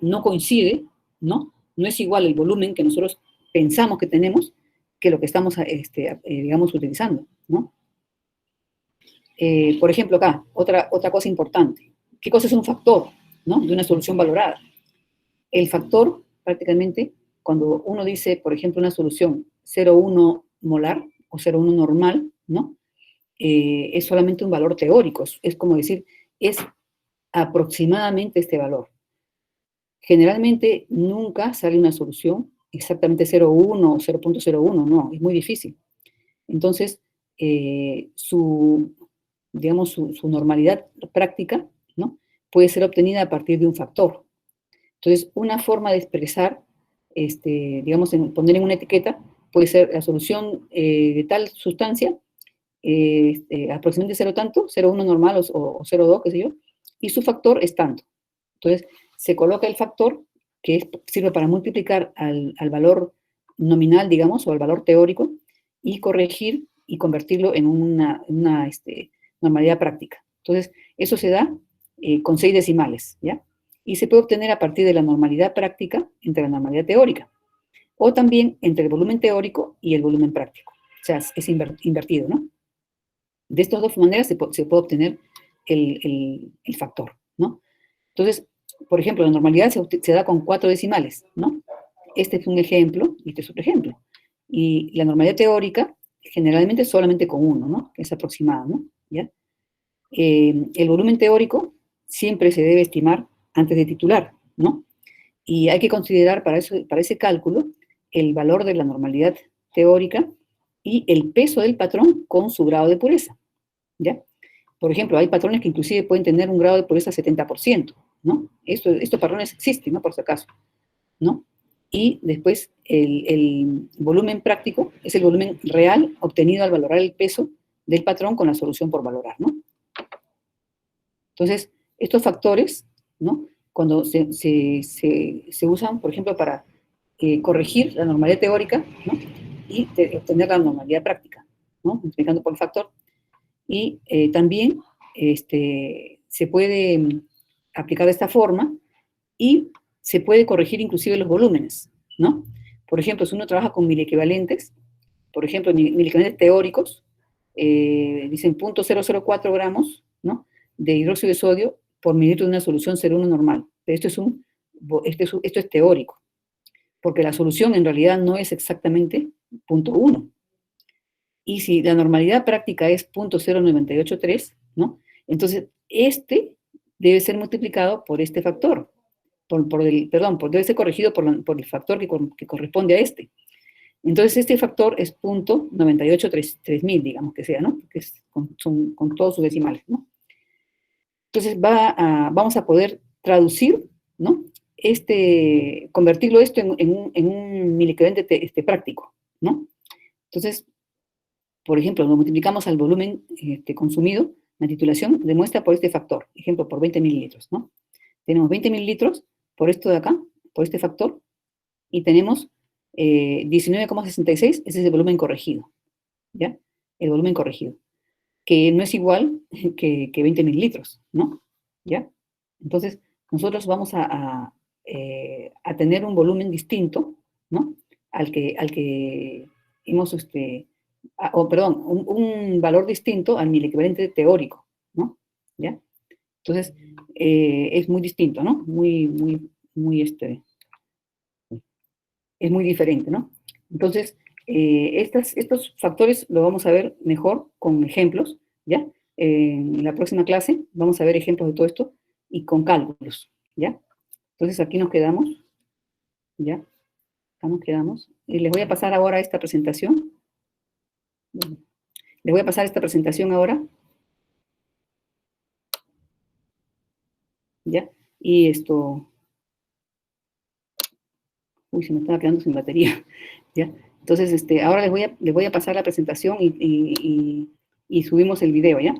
Speaker 1: no coincide, ¿no? No es igual el volumen que nosotros pensamos que tenemos que lo que estamos, digamos, utilizando, ¿no? Por ejemplo, acá, otra cosa importante. ¿Qué cosa es un factor, ¿no? De una solución valorada? El factor, prácticamente, cuando uno dice, por ejemplo, una solución 0,1 molar o 0,1 normal, ¿no? Es solamente un valor teórico, es como decir, es aproximadamente este valor. Generalmente nunca sale una solución exactamente 0,1 o 0,01, no, es muy difícil. Entonces, digamos, su normalidad práctica, ¿no? Puede ser obtenida a partir de un factor. Entonces, una forma de expresar, digamos, poner en una etiqueta, puede ser la solución de tal sustancia, aproximadamente 0 tanto, 0,1 normal o 0,2, qué sé yo, y su factor es tanto. Entonces, se coloca el factor que sirve para multiplicar al valor nominal, digamos, o al valor teórico, y corregir y convertirlo en una normalidad práctica. Entonces, eso se da con 6 decimales, ¿ya? Y se puede obtener a partir de la normalidad práctica entre la normalidad teórica, o también entre el volumen teórico y el volumen práctico. O sea, es invertido, ¿no? De estas dos maneras se puede obtener el factor, ¿no? Entonces, por ejemplo, la normalidad se da con 4 decimales, ¿no? Este es un ejemplo y este es otro ejemplo. Y la normalidad teórica, generalmente solamente con 1, ¿no? Que es aproximada, ¿no? ¿Ya? El volumen teórico siempre se debe estimar antes de titular, ¿no? Y hay que considerar para ese cálculo el valor de la normalidad teórica y el peso del patrón con su grado de pureza, ¿ya? Por ejemplo, hay patrones que inclusive pueden tener un grado de pureza 70%, ¿no? Estos patrones existen, ¿no? Por si acaso, ¿no? Y después el volumen práctico es el volumen real obtenido al valorar el peso del patrón con la solución por valorar, ¿no? Entonces, estos factores, ¿no? Cuando se usan, por ejemplo, para corregir la normalidad teórica, ¿no? Y obtener la normalidad práctica, ¿no? Multiplicando por el factor. Y también se puede aplicar de esta forma y se puede corregir inclusive los volúmenes, ¿no? Por ejemplo, si uno trabaja con miliequivalentes, por ejemplo, miliequivalentes teóricos, dicen 0,004 gramos, ¿no? De hidróxido de sodio por mililitro de una solución 0,1 normal. Pero esto es teórico, porque la solución en realidad no es exactamente 0,1. Y si la normalidad práctica es 0,0983, ¿no? Entonces, debe ser multiplicado por este factor, debe ser corregido por el factor que corresponde a este. Entonces, este factor es 0,983000, digamos que sea, ¿no? Que con todos sus decimales, ¿no? Entonces, vamos a poder traducir, ¿no? Convertirlo esto en un miliequivalente práctico, ¿no? Entonces, por ejemplo, lo multiplicamos al volumen consumido, la titulación demuestra por este factor, ejemplo, por 20 mililitros, ¿no? Tenemos 20 mililitros por esto de acá, por este factor, y tenemos 19,66, ese es el volumen corregido, ¿ya? El volumen corregido, que no es igual que 20 mililitros, ¿no? ¿Ya? Entonces, nosotros vamos a tener un volumen distinto, ¿no? Al que hemos, perdón, un valor distinto al miliequivalente teórico, ¿no? ¿Ya? Entonces, es muy distinto, ¿no? Es muy diferente, ¿no? Entonces, estos factores lo vamos a ver mejor con ejemplos, ¿ya? En la próxima clase vamos a ver ejemplos de todo esto y con cálculos, ¿ya? Entonces aquí nos quedamos, ¿ya? Acá nos quedamos. Y les voy a pasar ahora esta presentación. Les voy a pasar esta presentación ahora. ¿Ya? Y esto... Uy, se me estaba quedando sin batería, ¿ya? Entonces, ahora les voy a pasar la presentación y subimos el video, ¿ya?